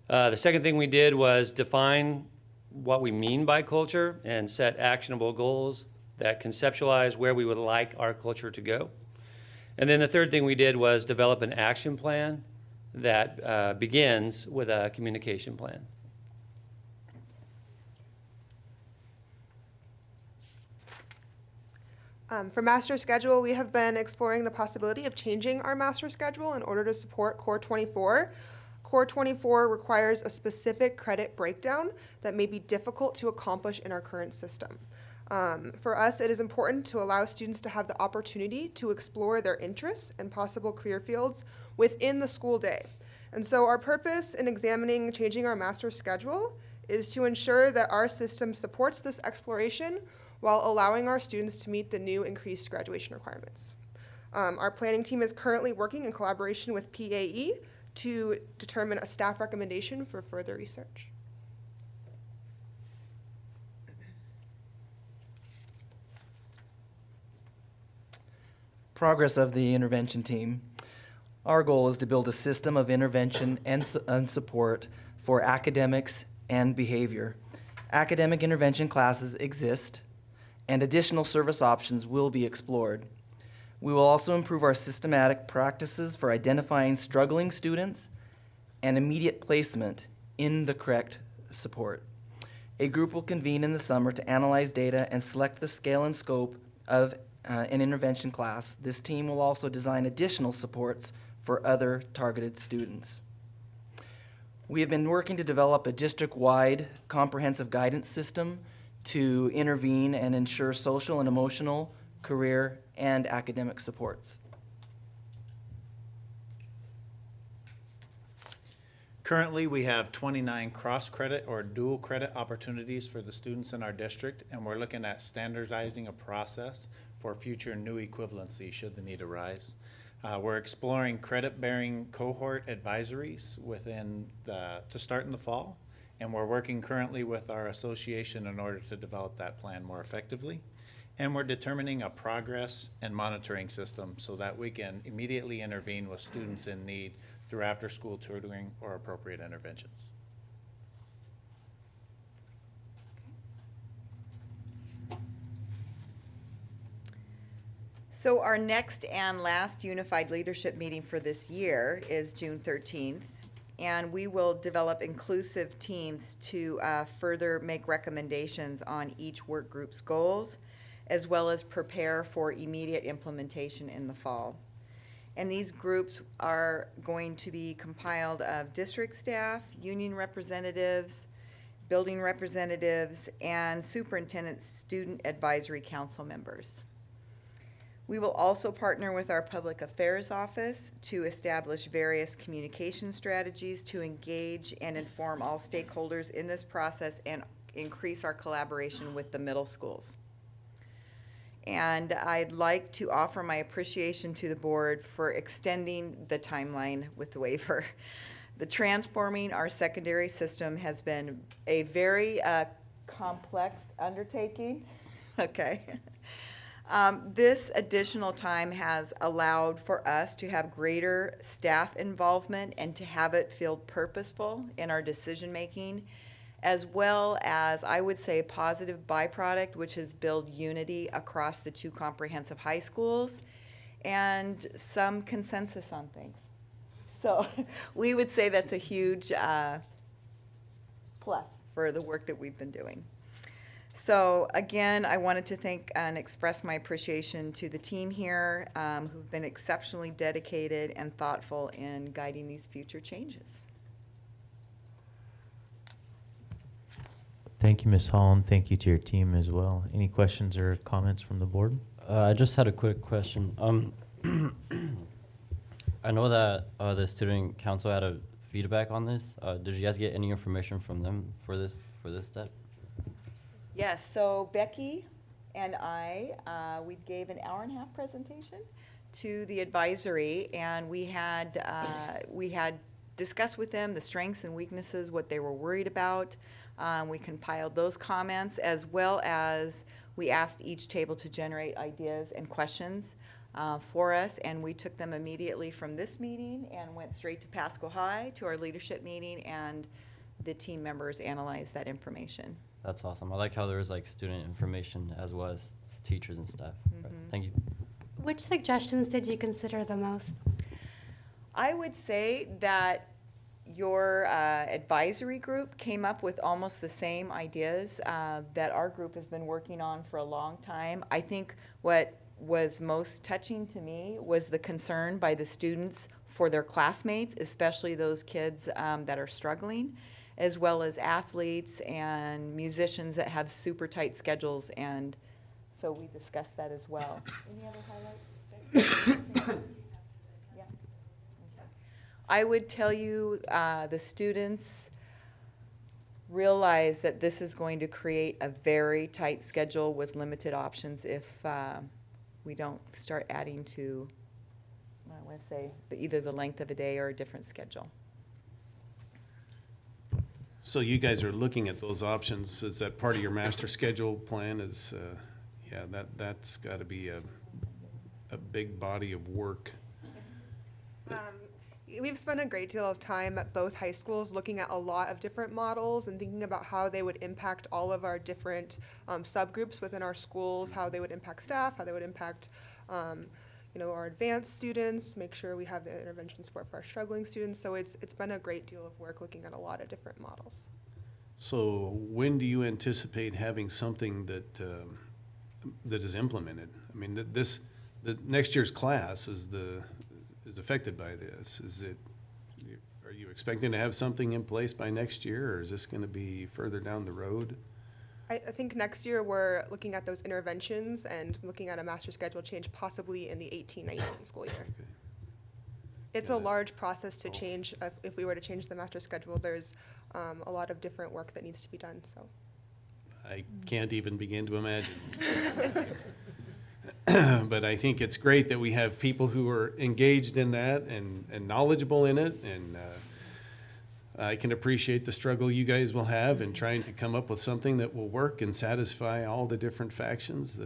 The second thing we did was define what we mean by culture and set actionable goals that conceptualize where we would like our culture to go. And then the third thing we did was develop an action plan that begins with a communication plan. For master schedule, we have been exploring the possibility of changing our master schedule in order to support Core 24. Core 24 requires a specific credit breakdown that may be difficult to accomplish in our current system. For us, it is important to allow students to have the opportunity to explore their interests and possible career fields within the school day. And so our purpose in examining changing our master schedule is to ensure that our system supports this exploration while allowing our students to meet the new increased graduation requirements. Our planning team is currently working in collaboration with PAE to determine a staff recommendation for further research. Progress of the intervention team. Our goal is to build a system of intervention and support for academics and behavior. Academic intervention classes exist, and additional service options will be explored. We will also improve our systematic practices for identifying struggling students and immediate placement in the correct support. A group will convene in the summer to analyze data and select the scale and scope of an intervention class. This team will also design additional supports for other targeted students. We have been working to develop a district-wide comprehensive guidance system to intervene and ensure social and emotional, career, and academic supports. Currently, we have 29 cross-credit or dual credit opportunities for the students in our district, and we're looking at standardizing a process for future new equivalency should the need arise. We're exploring credit-bearing cohort advisories to start in the fall, and we're working currently with our association in order to develop that plan more effectively. And we're determining a progress and monitoring system so that we can immediately intervene with students in need through after-school tutoring or appropriate interventions. So our next and last unified leadership meeting for this year is June 13th, and we will develop inclusive teams to further make recommendations on each work group's goals, as well as prepare for immediate implementation in the fall. And these groups are going to be compiled of district staff, union representatives, building representatives, and superintendent student advisory council members. We will also partner with our Public Affairs Office to establish various communication strategies to engage and inform all stakeholders in this process and increase our collaboration with the middle schools. And I'd like to offer my appreciation to the board for extending the timeline with the waiver. The transforming our secondary system has been a very complex undertaking. Okay. This additional time has allowed for us to have greater staff involvement and to have it feel purposeful in our decision-making, as well as, I would say, a positive byproduct, which has built unity across the two comprehensive high schools and some consensus on things. So we would say that's a huge plus for the work that we've been doing. So again, I wanted to thank and express my appreciation to the team here who've been exceptionally dedicated and thoughtful in guiding these future changes. Thank you, Ms. Hall, and thank you to your team as well. Any questions or comments from the board? I just had a quick question. I know that the student council had a feedback on this. Did you guys get any information from them for this step? Yes, so Becky and I, we gave an hour-and-a-half presentation to the advisory, and we had discussed with them the strengths and weaknesses, what they were worried about. We compiled those comments, as well as we asked each table to generate ideas and questions for us, and we took them immediately from this meeting and went straight to Pasco High to our leadership meeting, and the team members analyzed that information. That's awesome. I like how there was like student information as well as teachers and staff. Right. Thank you. Which suggestions did you consider the most? I would say that your advisory group came up with almost the same ideas that our group has been working on for a long time. I think what was most touching to me was the concern by the students for their classmates, especially those kids that are struggling, as well as athletes and musicians that have super tight schedules, and so we discussed that as well. Any other highlights? Yeah. Okay. I would tell you the students realize that this is going to create a very tight schedule with limited options if we don't start adding to, I want to say, either the length of a day or a different schedule. So you guys are looking at those options. Is that part of your master schedule plan? Is yeah, that's got to be a big body of work. We've spent a great deal of time at both high schools looking at a lot of different models and thinking about how they would impact all of our different subgroups within our schools, how they would impact staff, how they would impact our advanced students, make sure we have the intervention support for our struggling students. So it's been a great deal of work looking at a lot of different models. So when do you anticipate having something that that is implemented? I mean, the next year's class is affected by this. Are you expecting to have something in place by next year, or is this going to be further down the road? I think next year we're looking at those interventions and looking at a master schedule change possibly in the 18-19 school year. Okay. It's a large process to change. If we were to change the master schedule, there's a lot of different work that needs to be done. So I can't even begin to imagine. But I think it's great that we have people who are engaged in that and knowledgeable in it, and I can appreciate the struggle you guys will have in trying to come up with something that will work and satisfy all the different factions.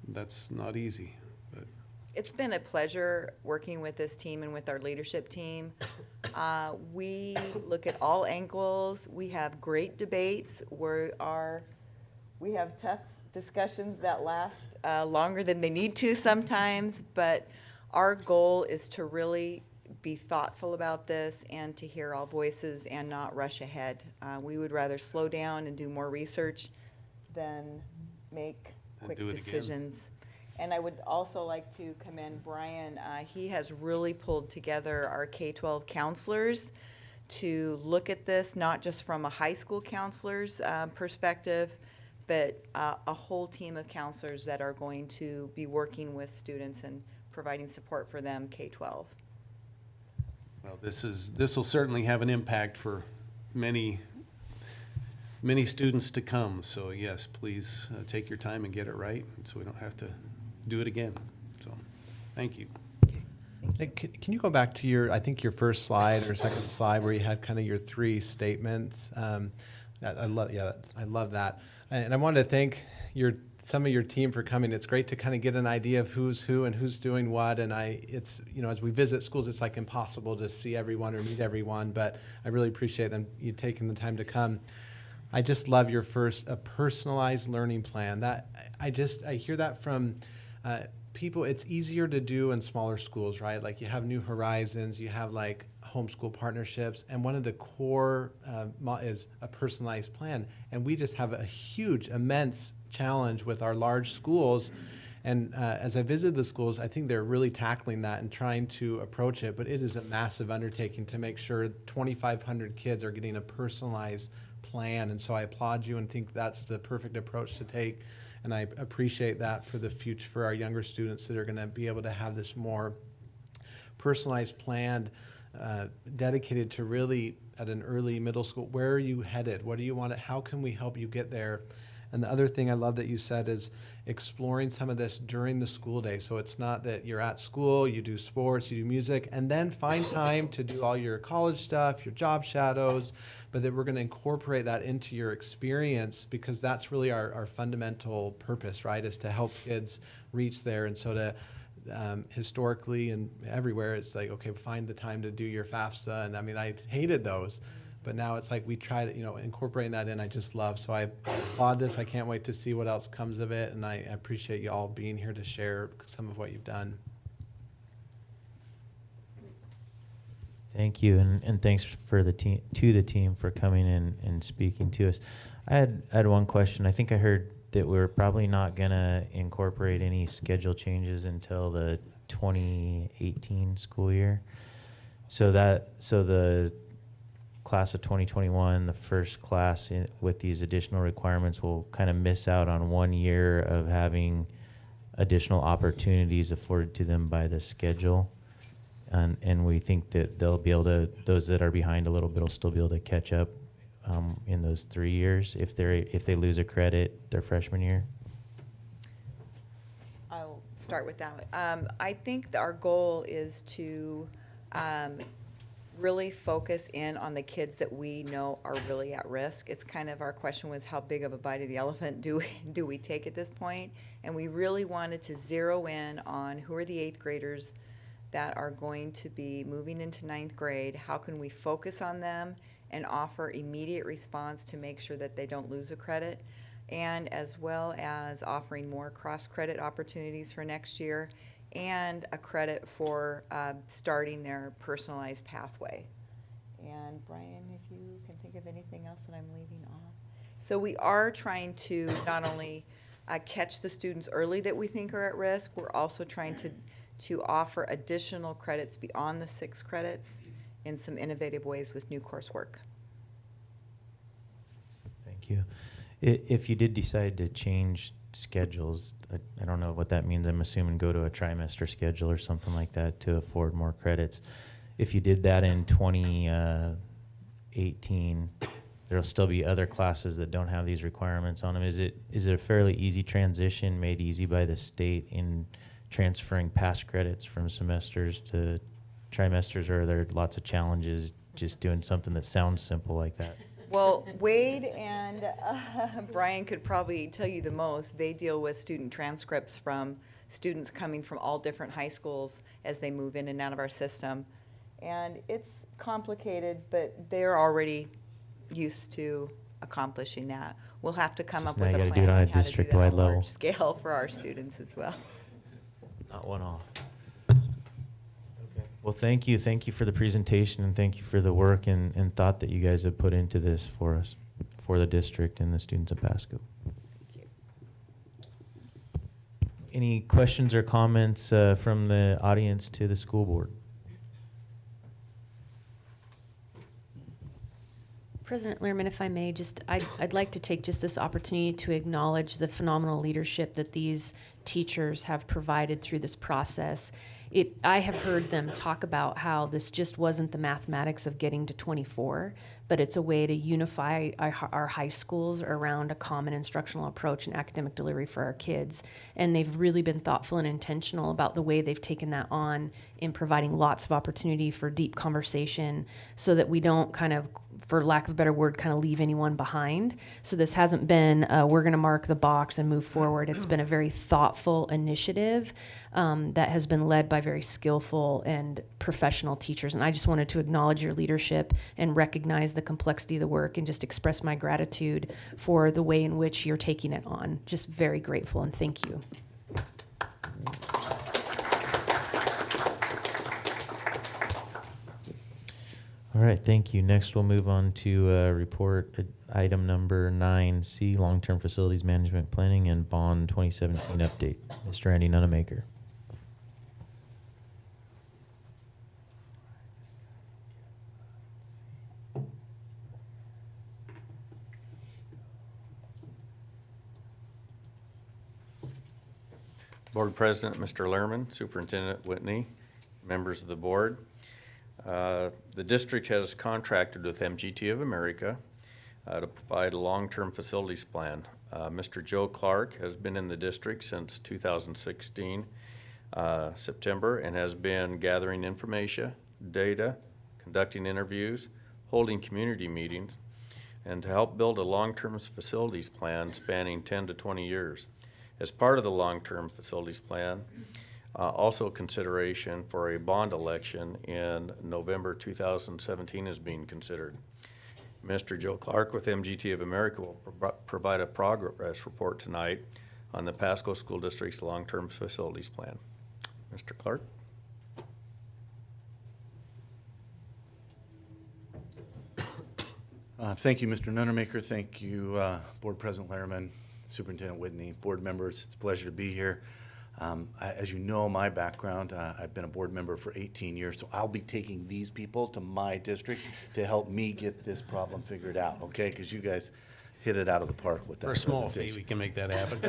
That's not easy. But it's been a pleasure working with this team and with our leadership team. We look at all angles. We have great debates. We have tough discussions that last longer than they need to sometimes, but our goal is to really be thoughtful about this and to hear all voices and not rush ahead. We would rather slow down and do more research than make quick decisions. And I would also like to commend Brian. He has really pulled together our K-12 counselors to look at this, not just from a high school counselor's perspective, but a whole team of counselors that are going to be working with students and providing support for them K-12. Well, this will certainly have an impact for many students to come. So yes, please take your time and get it right, so we don't have to do it again. So, thank you. Can you go back to your, I think your first slide or second slide where you had kind of your 3 statements? I love that. And I wanted to thank some of your team for coming. It's great to kind of get an idea of who's who and who's doing what. And it's, as we visit schools, it's like impossible to see everyone or meet everyone, but I really appreciate you taking the time to come. I just love your a personalized learning plan. That I hear that from people. It's easier to do in smaller schools, right? Like you have New Horizons, you have like homeschool partnerships, and one of the core is a personalized plan. And we just have a huge, immense challenge with our large schools. And as I visited the schools, I think they're really tackling that and trying to approach it, but it is a massive undertaking to make sure 2,500 kids are getting a personalized plan. And so I applaud you and think that's the perfect approach to take. And I appreciate that for the future, for our younger students that are going to be able to have this more personalized plan dedicated to really at an early middle school. Where are you headed? What do you want? How can we help you get there? And the other thing I love that you said is exploring some of this during the school day. So it's not that you're at school, you do sports, you do music, and then find time to do all your college stuff, your job shadows, but that we're going to incorporate that into your experience, because that's really our fundamental purpose, right, is to help kids reach there. And so to historically and everywhere, it's like, okay, find the time to do your FAFSA. And I mean, I hated those. But now it's like we try to, incorporating that in, I just love. So I applaud this. I can't wait to see what else comes of it. And I appreciate you all being here to share some of what you've done. Thank you, and thanks for the team for coming in and speaking to us. I had one question. I think I heard that we're probably not gonna incorporate any schedule changes until the 2018 school year. So the class of 2021, the first class with these additional requirements, will kind of miss out on 1 year of having additional opportunities afforded to them by the schedule. And we think that they'll be able to, those that are behind a little bit will still be able to catch up in those 3 years if they lose a credit their freshman year. I'll start with that. I think that our goal is to really focus in on the kids that we know are really at risk. It's kind of, our question was, how big of a bite of the elephant do we take at this point? And we really wanted to zero in on who are the 8th graders that are going to be moving into 9th grade. How can we focus on them and offer immediate response to make sure that they don't lose a credit, and as well as offering more cross-credit opportunities for next year, and a credit for starting their personalized pathway. And Brian, if you can think of anything else that I'm leaving off. So we are trying to not only catch the students early that we think are at risk, we're also trying to offer additional credits beyond the 6 credits in some innovative ways with new coursework. Thank you. If you did decide to change schedules, I don't know what that means. I'm assuming go to a trimester schedule or something like that to afford more credits. If you did that in 2018, there'll still be other classes that don't have these requirements on them. Is it a fairly easy transition made easy by the state in transferring past credits from semesters to trimesters, or are there lots of challenges just doing something that sounds simple like that? Well, Wade and Brian could probably tell you the most. They deal with student transcripts from students coming from all different high schools as they move in and out of our system. And it's complicated, but they're already used to accomplishing that. We'll have to come up with a plan on how to do that on a large scale for our students as well. Not one off. Well, thank you. Thank you for the presentation, and thank you for the work and thought that you guys have put into this for us, for the district and the students of Pasco. Thank you. Any questions or comments from the audience to the school board? President Lehrman, if I may, I'd like to take just this opportunity to acknowledge the phenomenal leadership that these teachers have provided through this process. I have heard them talk about how this just wasn't the mathematics of getting to 24, but it's a way to unify our high schools around a common instructional approach and academic delivery for our kids. And they've really been thoughtful and intentional about the way they've taken that on in providing lots of opportunity for deep conversation so that we don't kind of, for lack of a better word, kind of leave anyone behind. So this hasn't been, we're going to mark the box and move forward. It's been a very thoughtful initiative that has been led by very skillful and professional teachers. And I just wanted to acknowledge your leadership and recognize the complexity of the work and just express my gratitude for the way in which you're taking it on. Just very grateful and thank you. All right, thank you. Next, we'll move on to report item number 9C, Long-Term Facilities Management Planning and Bond 2017 Update. Mr. Andy Nunemaker. Board President, Mr. Lehrman, Superintendent Whitney, members of the board. The district has contracted with MGT of America to provide a long-term facilities plan. Mr. Joe Clark has been in the district since 2016, September, and has been gathering information, data, conducting interviews, holding community meetings, and to help build a long-term facilities plan spanning 10 to 20 years. As part of the long-term facilities plan, also consideration for a bond election in November 2017 is being considered. Mr. Joe Clark with MGT of America will provide a progress report tonight on the Pasco School District's long-term facilities plan. Mr. Clark. Thank you, Mr. Nunemaker. Thank you, Board President Lehrman, Superintendent Whitney, board members. It's a pleasure to be here. As you know, my background, I've been a board member for 18 years, so I'll be taking these people to my district to help me get this problem figured out, okay? Because you guys hit it out of the park with that. For a small fee, we can make that happen.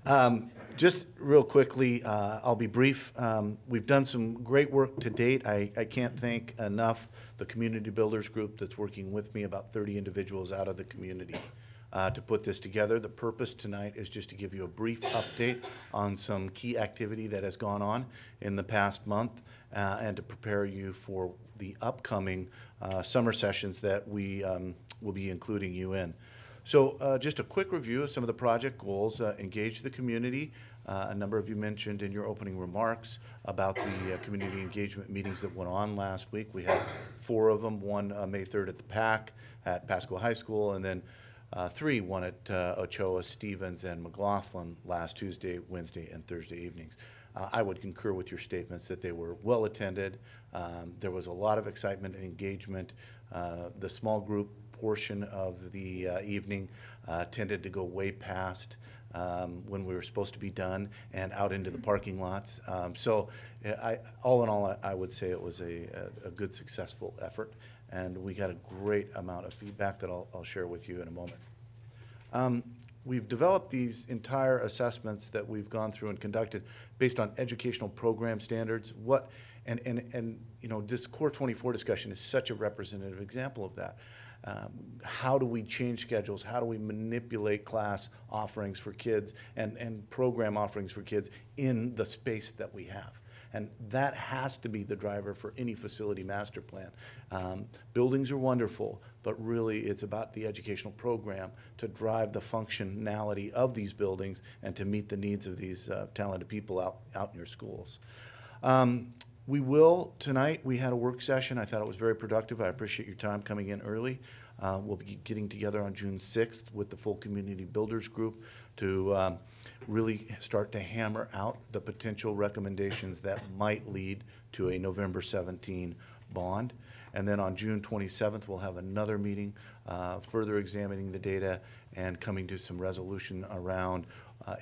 Okay. Just real quickly, I'll be brief. We've done some great work to date. I can't thank enough the Community Builders Group that's working with me, about 30 individuals out of the community, to put this together. The purpose tonight is just to give you a brief update on some key activity that has gone on in the past month and to prepare you for the upcoming summer sessions that we will be including you in. So just a quick review of some of the project goals. Engage the community. A number of you mentioned in your opening remarks about the community engagement meetings that went on last week. We had 4 of them, one May 3rd at the PAC at Pasco High School, and then 3, one at Ochoa, Stevens, and McLaughlin last Tuesday, Wednesday, and Thursday evenings. I would concur with your statements that they were well attended. There was a lot of excitement and engagement. The small group portion of the evening tended to go way past when we were supposed to be done and out into the parking lots. So all in all, I would say it was a good, successful effort, and we got a great amount of feedback that I'll share with you in a moment. We've developed these entire assessments that we've gone through and conducted based on educational program standards. And you know, this Core 24 discussion is such a representative example of that. How do we change schedules? How do we manipulate class offerings for kids and program offerings for kids in the space that we have? And that has to be the driver for any facility master plan. Buildings are wonderful, but really it's about the educational program to drive the functionality of these buildings and to meet the needs of these talented people out in your schools. We will, tonight, we had a work session. I thought it was very productive. I appreciate your time coming in early. We'll be getting together on June 6th with the full Community Builders Group to really start to hammer out the potential recommendations that might lead to a November 17 bond. And then on June 27th, we'll have another meeting further examining the data and coming to some resolution around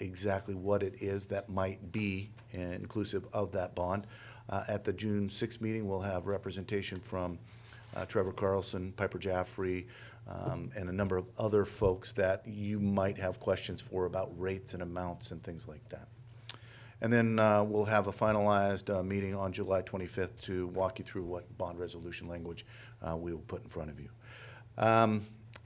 exactly what it is that might be inclusive of that bond. At the June 6th meeting, we'll have representation from Trevor Carlson, Piper Jaffrey, and a number of other folks that you might have questions for about rates and amounts and things like that. And then we'll have a finalized meeting on July 25th to walk you through what bond resolution language we will put in front of you.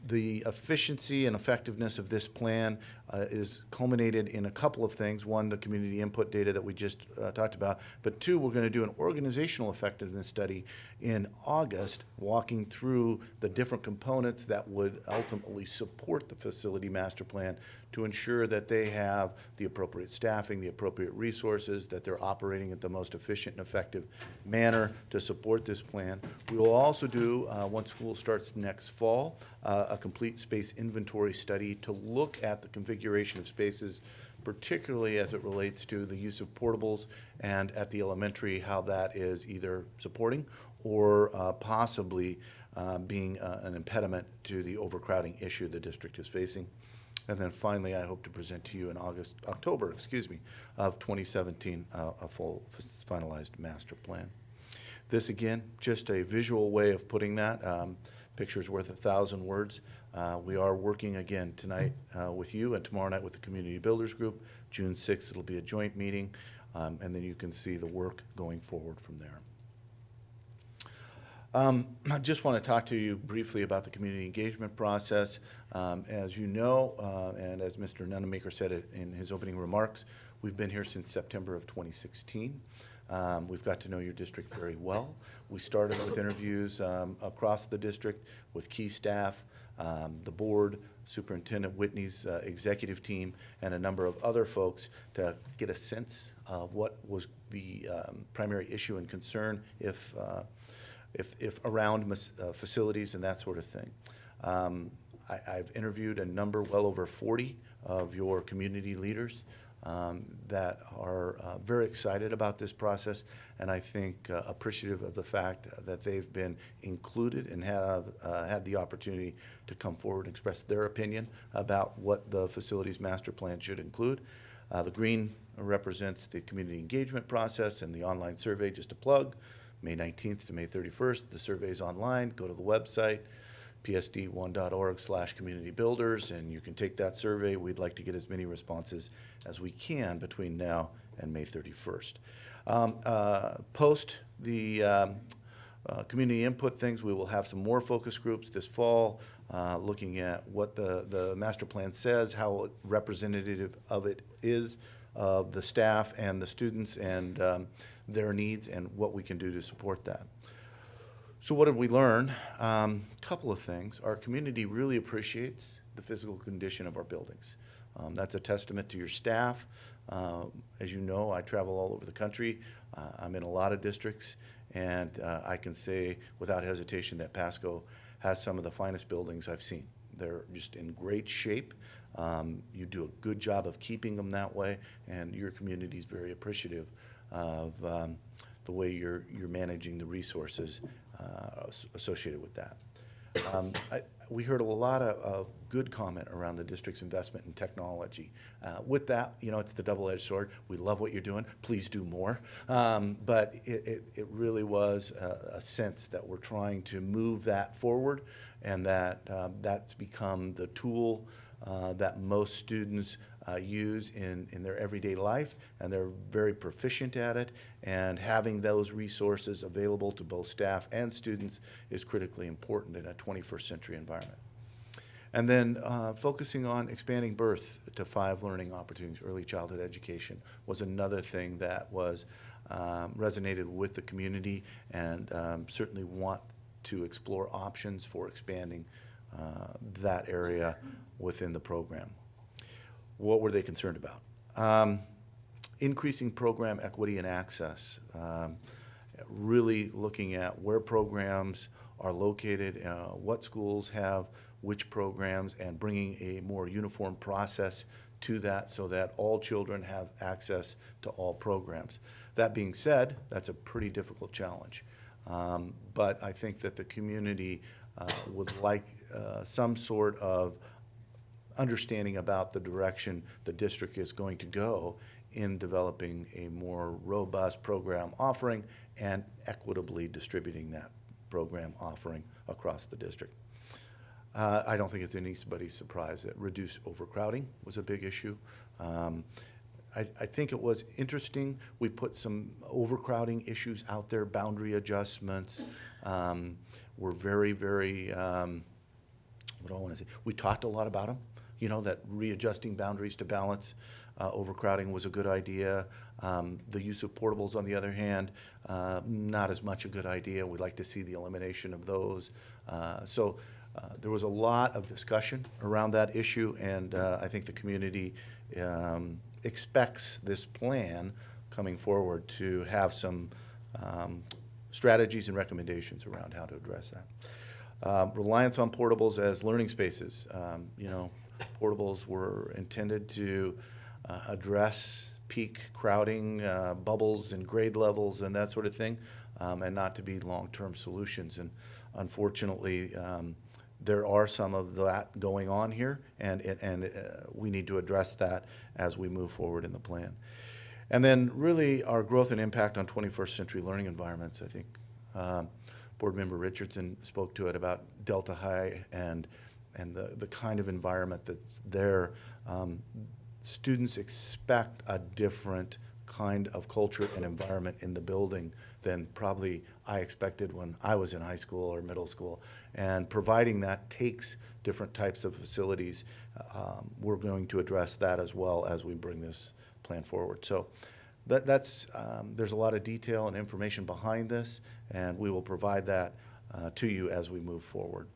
The efficiency and effectiveness of this plan is culminated in a couple of things. One, the community input data that we just talked about. But two, we're going to do an organizational effectiveness study in August, walking through the different components that would ultimately support the facility master plan to ensure that they have the appropriate staffing, the appropriate resources, that they're operating at the most efficient and effective manner to support this plan. We will also do, once school starts next fall, a complete space inventory study to look at the configuration of spaces, particularly as it relates to the use of portables, and at the elementary, how that is either supporting or possibly being an impediment to the overcrowding issue the district is facing. And then finally, I hope to present to you in October of 2017, a full finalized master plan. This, again, just a visual way of putting that. Picture's worth 1,000 words. We are working again tonight with you and tomorrow night with the Community Builders Group. June 6th, it'll be a joint meeting, and then you can see the work going forward from there. I just want to talk to you briefly about the community engagement process. As you know, and as Mr. Nunemaker said it in his opening remarks, we've been here since September of 2016. We've got to know your district very well. We started with interviews across the district with key staff, the board, Superintendent Whitney's executive team, and a number of other folks to get a sense of what was the primary issue and concern if around facilities and that sort of thing. I've interviewed a number, well over 40 of your community leaders that are very excited about this process, and I think appreciative of the fact that they've been included and have had the opportunity to come forward and express their opinion about what the facilities master plan should include. The green represents the community engagement process and the online survey, just a plug. May 19th to May 31st. The survey's online. Go to the website, psd1.org/communitybuilders, and you can take that survey. We'd like to get as many responses as we can between now and May 31st. Post the community input things, we will have some more focus groups this fall, looking at what the master plan says, how representative of it is, of the staff and the students and their needs, and what we can do to support that. So what did we learn? Couple of things. Our community really appreciates the physical condition of our buildings. That's a testament to your staff. As you know, I travel all over the country. I'm in a lot of districts, and I can say without hesitation that Pasco has some of the finest buildings I've seen. They're just in great shape. You do a good job of keeping them that way, and your community is very appreciative of the way you're managing the resources associated with that. We heard a lot of good comment around the district's investment in technology. With that, you know, it's the double-edged sword. We love what you're doing. Please do more. But it really was a sense that we're trying to move that forward, and that that's become the tool that most students use in their everyday life, and they're very proficient at it, and having those resources available to both staff and students is critically important in a 21st century environment. And then focusing on expanding birth to 5 learning opportunities, early childhood education, was another thing that was resonated with the community, and certainly want to explore options for expanding that area within the program. What were they concerned about? Increasing program equity and access, really looking at where programs are located, what schools have which programs, and bringing a more uniform process to that so that all children have access to all programs. That being said, that's a pretty difficult challenge. But I think that the community would like some sort of understanding about the direction the district is going to go in developing a more robust program offering and equitably distributing that program offering across the district. I don't think it's anybody's surprise that reduced overcrowding was a big issue. I think it was interesting. We put some overcrowding issues out there, boundary adjustments. We're very, very, what do I want to say? We talked a lot about them, you know, that readjusting boundaries to balance overcrowding was a good idea. The use of portables, on the other hand, not as much a good idea. We'd like to see the elimination of those. So there was a lot of discussion around that issue, and I think the community expects this plan coming forward to have some strategies and recommendations around how to address that. Reliance on portables as learning spaces. You know, portables were intended to address peak crowding, bubbles in grade levels and that sort of thing, and not to be long-term solutions. And unfortunately, there are some of that going on here, and we need to address that as we move forward in the plan. And then really our growth and impact on 21st century learning environments. I think Board Member Richardson spoke to it about Delta High and the kind of environment that's there. Students expect a different kind of culture and environment in the building than probably I expected when I was in high school or middle school. And providing that takes different types of facilities. We're going to address that as well as we bring this plan forward. So that's there's a lot of detail and information behind this, and we will provide that to you as we move forward.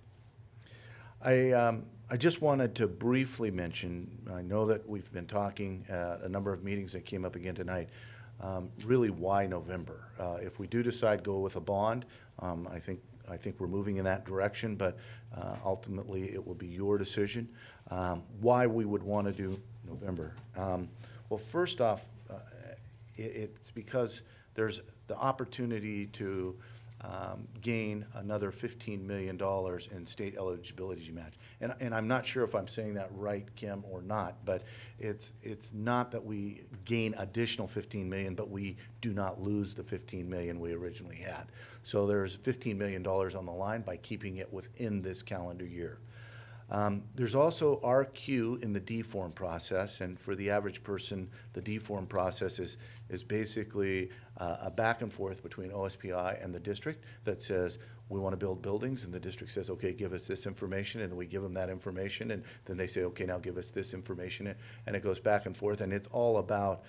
I just wanted to briefly mention, I know that we've been talking at a number of meetings that came up again tonight, really why November? If we do decide go with a bond, I think we're moving in that direction, but ultimately it will be your decision. Why we would want to do November? Well, first off, it's because there's the opportunity to gain another $15 million in state eligibility match. And I'm not sure if I'm saying that right, Kim, or not, but it's not that we gain additional $15 million, but we do not lose the $15 million we originally had. So there's $15 million on the line by keeping it within this calendar year. There's also RQ in the D-form process, and for the average person, the D-form process is basically a back and forth between OSPI and the district that says, we want to build buildings, and the district says, okay, give us this information, and then we give them that information, and then they say, okay, now give us this information, and it goes back and forth, and it's all about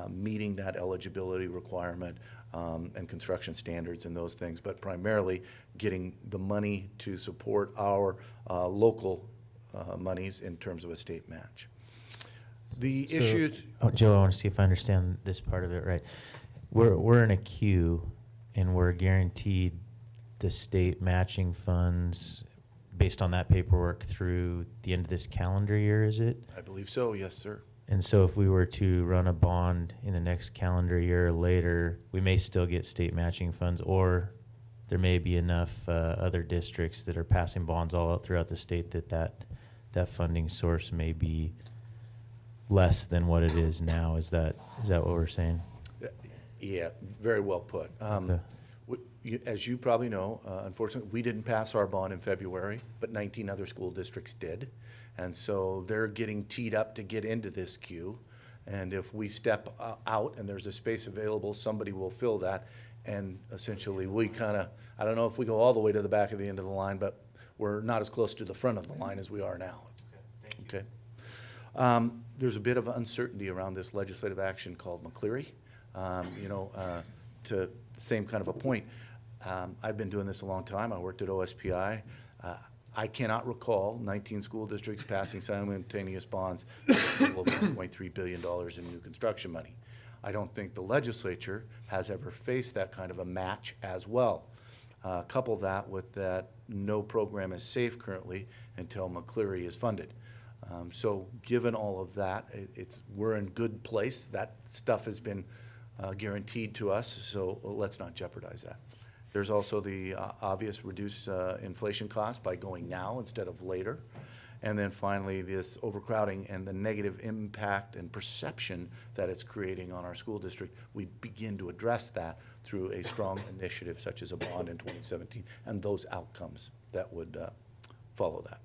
meeting that eligibility requirement and construction standards and those things, but primarily getting the money to support our local monies in terms of a state match. The issues. Oh, Joe, I want to see if I understand this part of it right. We're in a queue, and we're guaranteed the state matching funds based on that paperwork through the end of this calendar year, is it? I believe so, yes, sir. And so if we were to run a bond in the next calendar year later, we may still get state matching funds, or there may be enough other districts that are passing bonds all out throughout the state that funding source may be less than what it is now. Is that what we're saying? Yeah, very well put. Okay. As you probably know, unfortunately, we didn't pass our bond in February, but 19 other school districts did. And so they're getting teed up to get into this queue. And if we step out and there's a space available, somebody will fill that. And essentially, we kind of, I don't know if we go all the way to the back of the end of the line, but we're not as close to the front of the line as we are now. Okay. There's a bit of uncertainty around this legislative action called McCleary. To the same kind of a point, I've been doing this a long time. I worked at OSPI. I cannot recall 19 school districts passing simultaneous bonds of $1.3 billion in new construction money. I don't think the legislature has ever faced that kind of a match as well. Couple that with that no program is safe currently until McCleary is funded. So given all of that, we're in good place. That stuff has been guaranteed to us, so let's not jeopardize that. There's also the obvious reduced inflation cost by going now instead of later. And then finally, this overcrowding and the negative impact and perception that it's creating on our school district, we begin to address that through a strong initiative such as a bond in 2017 and those outcomes that would follow that.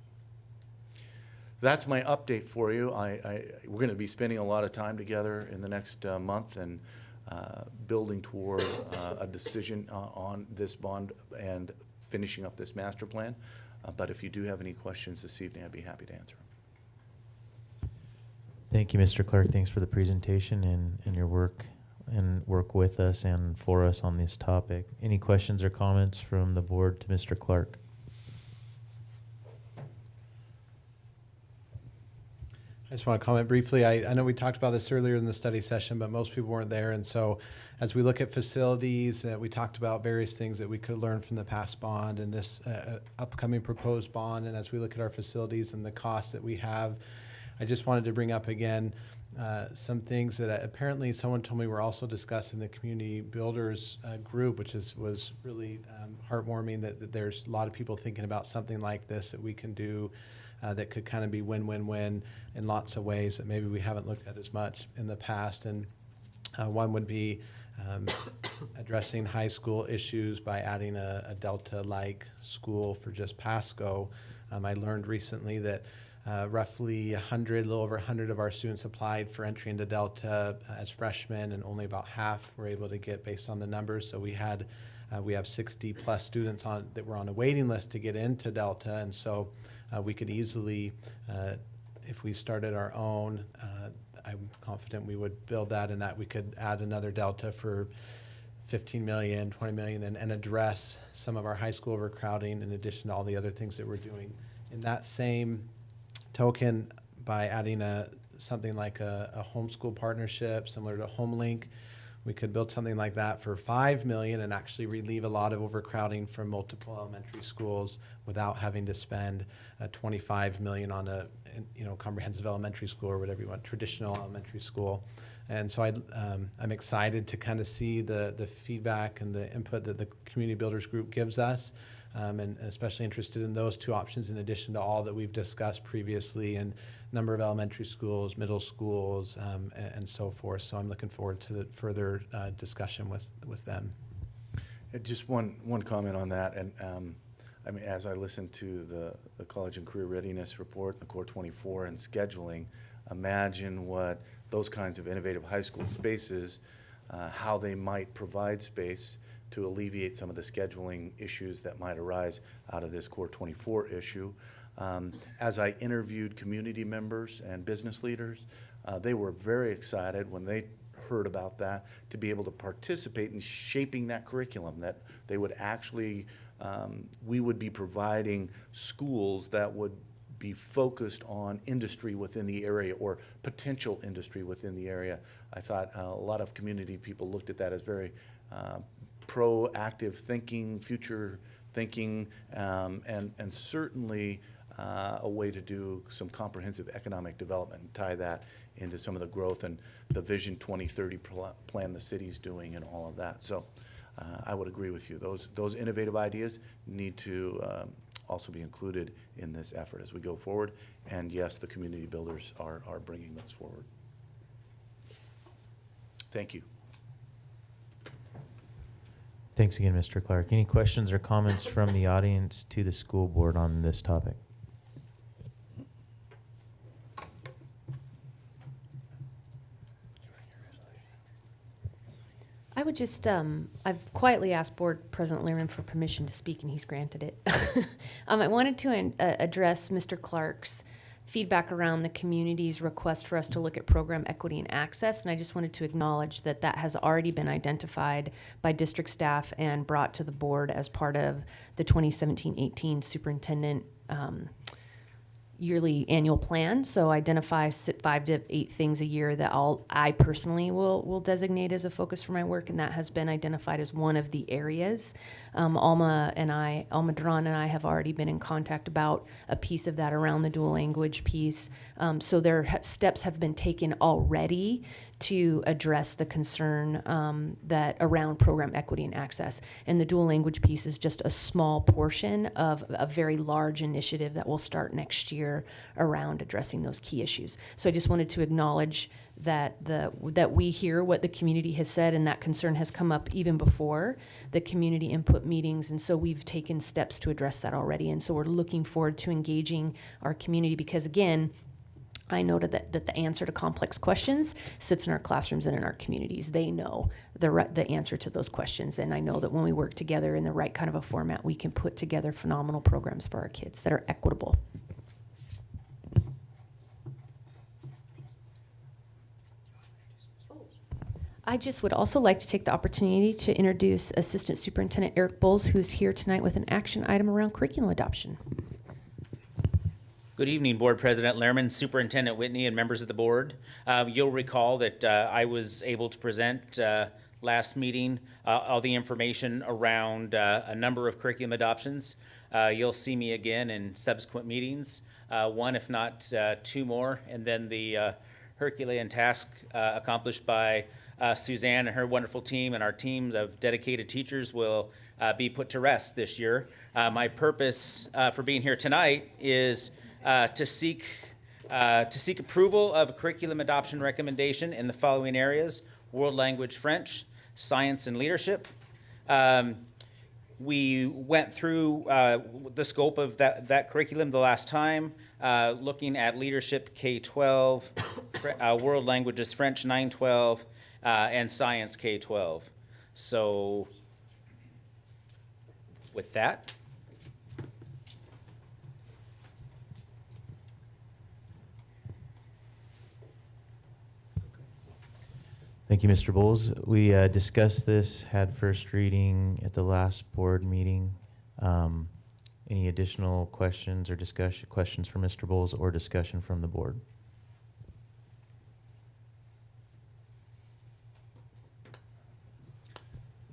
That's my update for you. We're going to be spending a lot of time together in the next month and building toward a decision on this bond and finishing up this master plan. But if you do have any questions this evening, I'd be happy to answer them. Thank you, Mr. Clark. Thanks for the presentation and your work with us and for us on this topic. Any questions or comments from the board to Mr. Clark? I just want to comment briefly. I know we talked about this earlier in the study session, but most people weren't there. And so as we look at facilities, we talked about various things that we could learn from the past bond and this upcoming proposed bond. And as we look at our facilities and the costs that we have, I just wanted to bring up again some things that apparently someone told me were also discussed in the community builders group, which was really heartwarming that there's a lot of people thinking about something like this that we can do that could kind of be win-win-win in lots of ways that maybe we haven't looked at as much in the past. And one would be addressing high school issues by adding a Delta-like school for just Pasco. I learned recently that roughly 100, a little over 100 of our students applied for entry into Delta as freshmen, and only about half were able to get based on the numbers. So we have 60 plus students that were on a waiting list to get into Delta, and so we could easily, if we started our own, I'm confident we would build that, and that we could add another Delta for 15 million, 20 million, and address some of our high school overcrowding in addition to all the other things that we're doing. In that same token, by adding something like a homeschool partnership similar to HomeLink, we could build something like that for 5 million and actually relieve a lot of overcrowding from multiple elementary schools without having to spend 25 million on a comprehensive elementary school or whatever you want, traditional elementary school. And so I'm excited to kind of see the feedback and the input that the Community Builders Group gives us, and especially interested in those two options in addition to all that we've discussed previously, and number of elementary schools, middle schools, and so forth. So I'm looking forward to the further discussion with them. Just one comment on that, and I mean, as I listened to the College and Career Readiness Report, the Core 24, and scheduling, imagine what those kinds of innovative high school spaces, how they might provide space to alleviate some of the scheduling issues that might arise out of this Core 24 issue. As I interviewed community members and business leaders, they were very excited when they heard about that to be able to participate in shaping that curriculum, that they would actually, we would be providing schools that would be focused on industry within the area or potential industry within the area. I thought a lot of community people looked at that as very proactive thinking, future thinking, and certainly a way to do some comprehensive economic development and tie that into some of the growth and the Vision 2030 plan the city's doing and all of that. So I would agree with you. Those innovative ideas need to also be included in this effort as we go forward. And yes, the community builders are bringing those forward. Thank you. Thanks again, Mr. Clark. Any questions or comments from the audience to the school board on this topic? I would just, I've quietly asked Board President Lehrman for permission to speak, and he's granted it. I wanted to address Mr. Clark's feedback around the community's request for us to look at program equity and access, and I just wanted to acknowledge that that has already been identified by district staff and brought to the board as part of the 2017-18 superintendent yearly annual plan. So identify 5 to 8 things a year that I personally will designate as a focus for my work, and that has been identified as one of the areas. Alma Duran and I have already been in contact about a piece of that around the dual language piece. So steps have been taken already to address the concern that around program equity and access. And the dual language piece is just a small portion of a very large initiative that will start next year behavior around addressing those key issues. So I just wanted to acknowledge that we hear what the community has said, and that concern has come up even before the community input meetings, and so we've taken steps to address that already. And so we're looking forward to engaging our community, because again, I noted that the answer to complex questions sits in our classrooms and in our communities. They know the answer to those questions, and I know that when we work together in the right kind of a format, we can put together phenomenal programs for our kids that are equitable. I just would also like to take the opportunity to introduce Assistant Superintendent Eric Bowles, who's here tonight with an action item around curriculum adoption. Good evening, Board President Lehrman, Superintendent Whitney, and members of the board. You'll recall that I was able to present last meeting all the information around a number of curriculum adoptions. You'll see me again in subsequent meetings, one if not two more, and then the Herculean task accomplished by Suzanne and her wonderful team, and our team of dedicated teachers will be put to rest this year. My purpose for being here tonight is to seek approval of a curriculum adoption recommendation in the following areas: world language French, science and leadership. We went through the scope of that curriculum the last time, looking at leadership K-12, world languages French 9-12, and science K-12. So with that, Thank you, Mr. Bowles. We discussed this, had first reading at the last board meeting. Any additional questions or questions for Mr. Bowles or discussion from the board?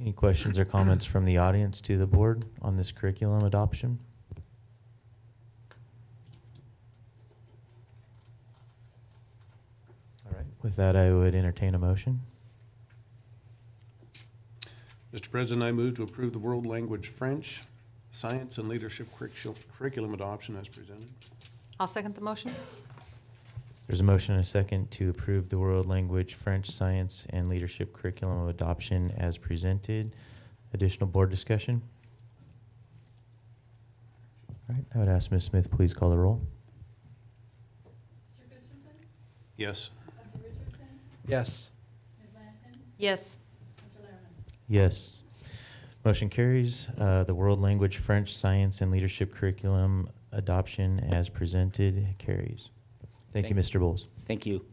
Any questions or comments from the audience to the board on this curriculum adoption? All right. With that, I would entertain a motion. Mr. President, I move to approve the world language French, science and leadership curriculum adoption as presented. I'll second the motion. There's a motion and a second to approve the world language French, science, and leadership curriculum adoption as presented. Additional board discussion? All right, I would ask Ms. Smith, please call the roll. Yes. Yes. Yes. Yes. Motion carries. The world language French, science, and leadership curriculum adoption as presented carries. Thank you, Mr. Bowles. thank you.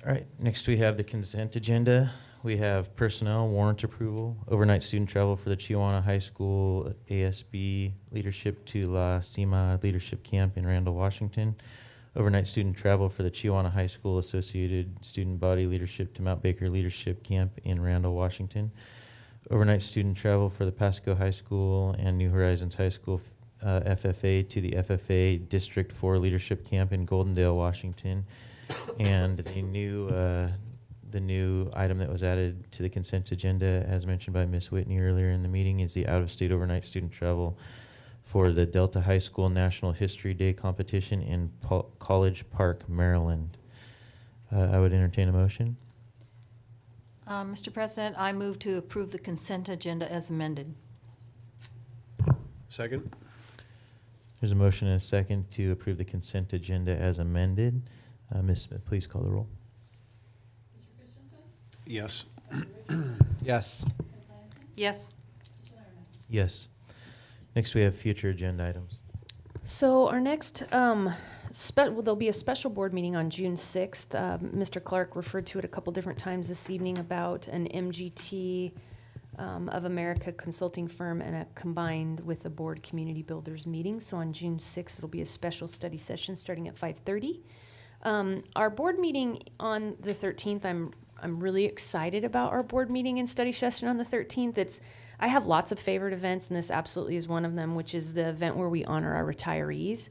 All right, next we have the consent agenda. We have personnel warrant approval, overnight student travel for the Chihuahua High School ASB Leadership to La Cima Leadership Camp in Randall, Washington. Overnight student travel for the Chihuahua High School Associated Student Body Leadership to Mount Baker Leadership Camp in Randall, Washington. Overnight student travel for the Pasco High School and New Horizons High School FFA to the FFA District 4 Leadership Camp in Goldendale, Washington. And the new item that was added to the consent agenda, as mentioned by Ms. Whitney earlier in the meeting, is the out-of-state overnight student travel for the Delta High School National History Day competition in College Park, Maryland. I would entertain a motion. Mr. President, I move to approve the consent agenda as amended. Second. There's a motion and a second to approve the consent agenda as amended. Ms. Smith, please call the roll. Yes. Yes. Yes. Yes. Next, we have future agenda items. So our next, there'll be a special board meeting on June 6th. Mr. Clark referred to it a couple different times this evening about an MGT of America consulting firm and a combined with the board community builders meeting. So on June 6th, it'll be a special study session starting at 5:30. Our board meeting on the 13th, I'm really excited about our board meeting and study session on the 13th. I have lots of favorite events, and this absolutely is one of them, which is the event where we honor our retirees.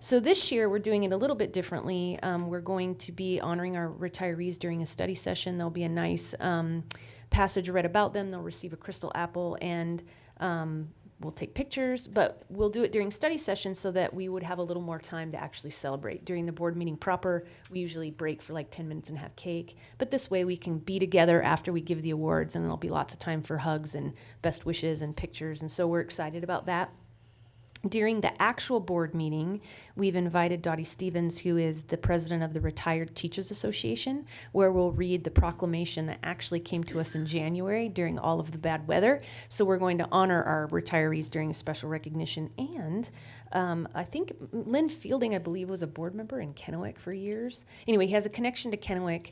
So this year, we're doing it a little bit differently. We're going to be honoring our retirees during a study session. There'll be a nice passage read about them. They'll receive a crystal apple, and we'll take pictures, but we'll do it during study sessions so that we would have a little more time to actually celebrate. During the board meeting proper, we usually break for like 10 minutes and have cake. But this way we can be together after we give the awards, and there'll be lots of time for hugs and best wishes and pictures. And so we're excited about that. During the actual board meeting, we've invited Dottie Stevens, who is the president of the Retired Teachers Association, where we'll read the proclamation that actually came to us in January during all of the bad weather. So we're going to honor our retirees during a special recognition. And I think Lynn Fielding, I believe, was a board member in Kennewick for years. Anyway, he has a connection to Kennewick.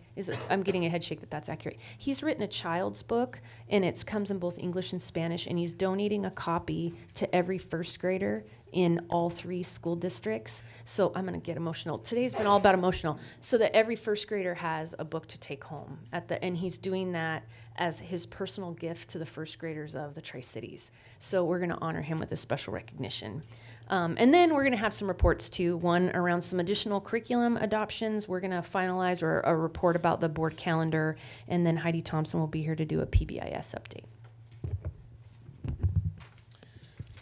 I'm getting a head shake that that's accurate. He's written a child's book, and it comes in both English and Spanish, and he's donating a copy to every first grader in all 3 school districts. So I'm going to get emotional. Today's been all about emotional. So that every first grader has a book to take home and he's doing that as his personal gift to the first graders of the Tri-Cities. So we're going to honor him with a special recognition. And then we're going to have some reports too. One around some additional curriculum adoptions. We're going to finalize a report about the board calendar, and then Heidi Thompson will be here to do a PBIS update.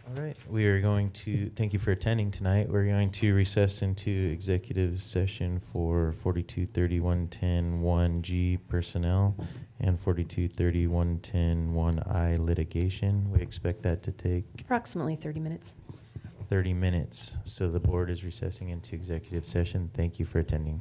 All right, we are going to, thank you for attending tonight. We're going to recess into executive session for 423110-1G personnel and 423110-1I litigation. We expect that to take Approximately 30 minutes. 30 minutes. So the board is recessing into executive session. Thank you for attending.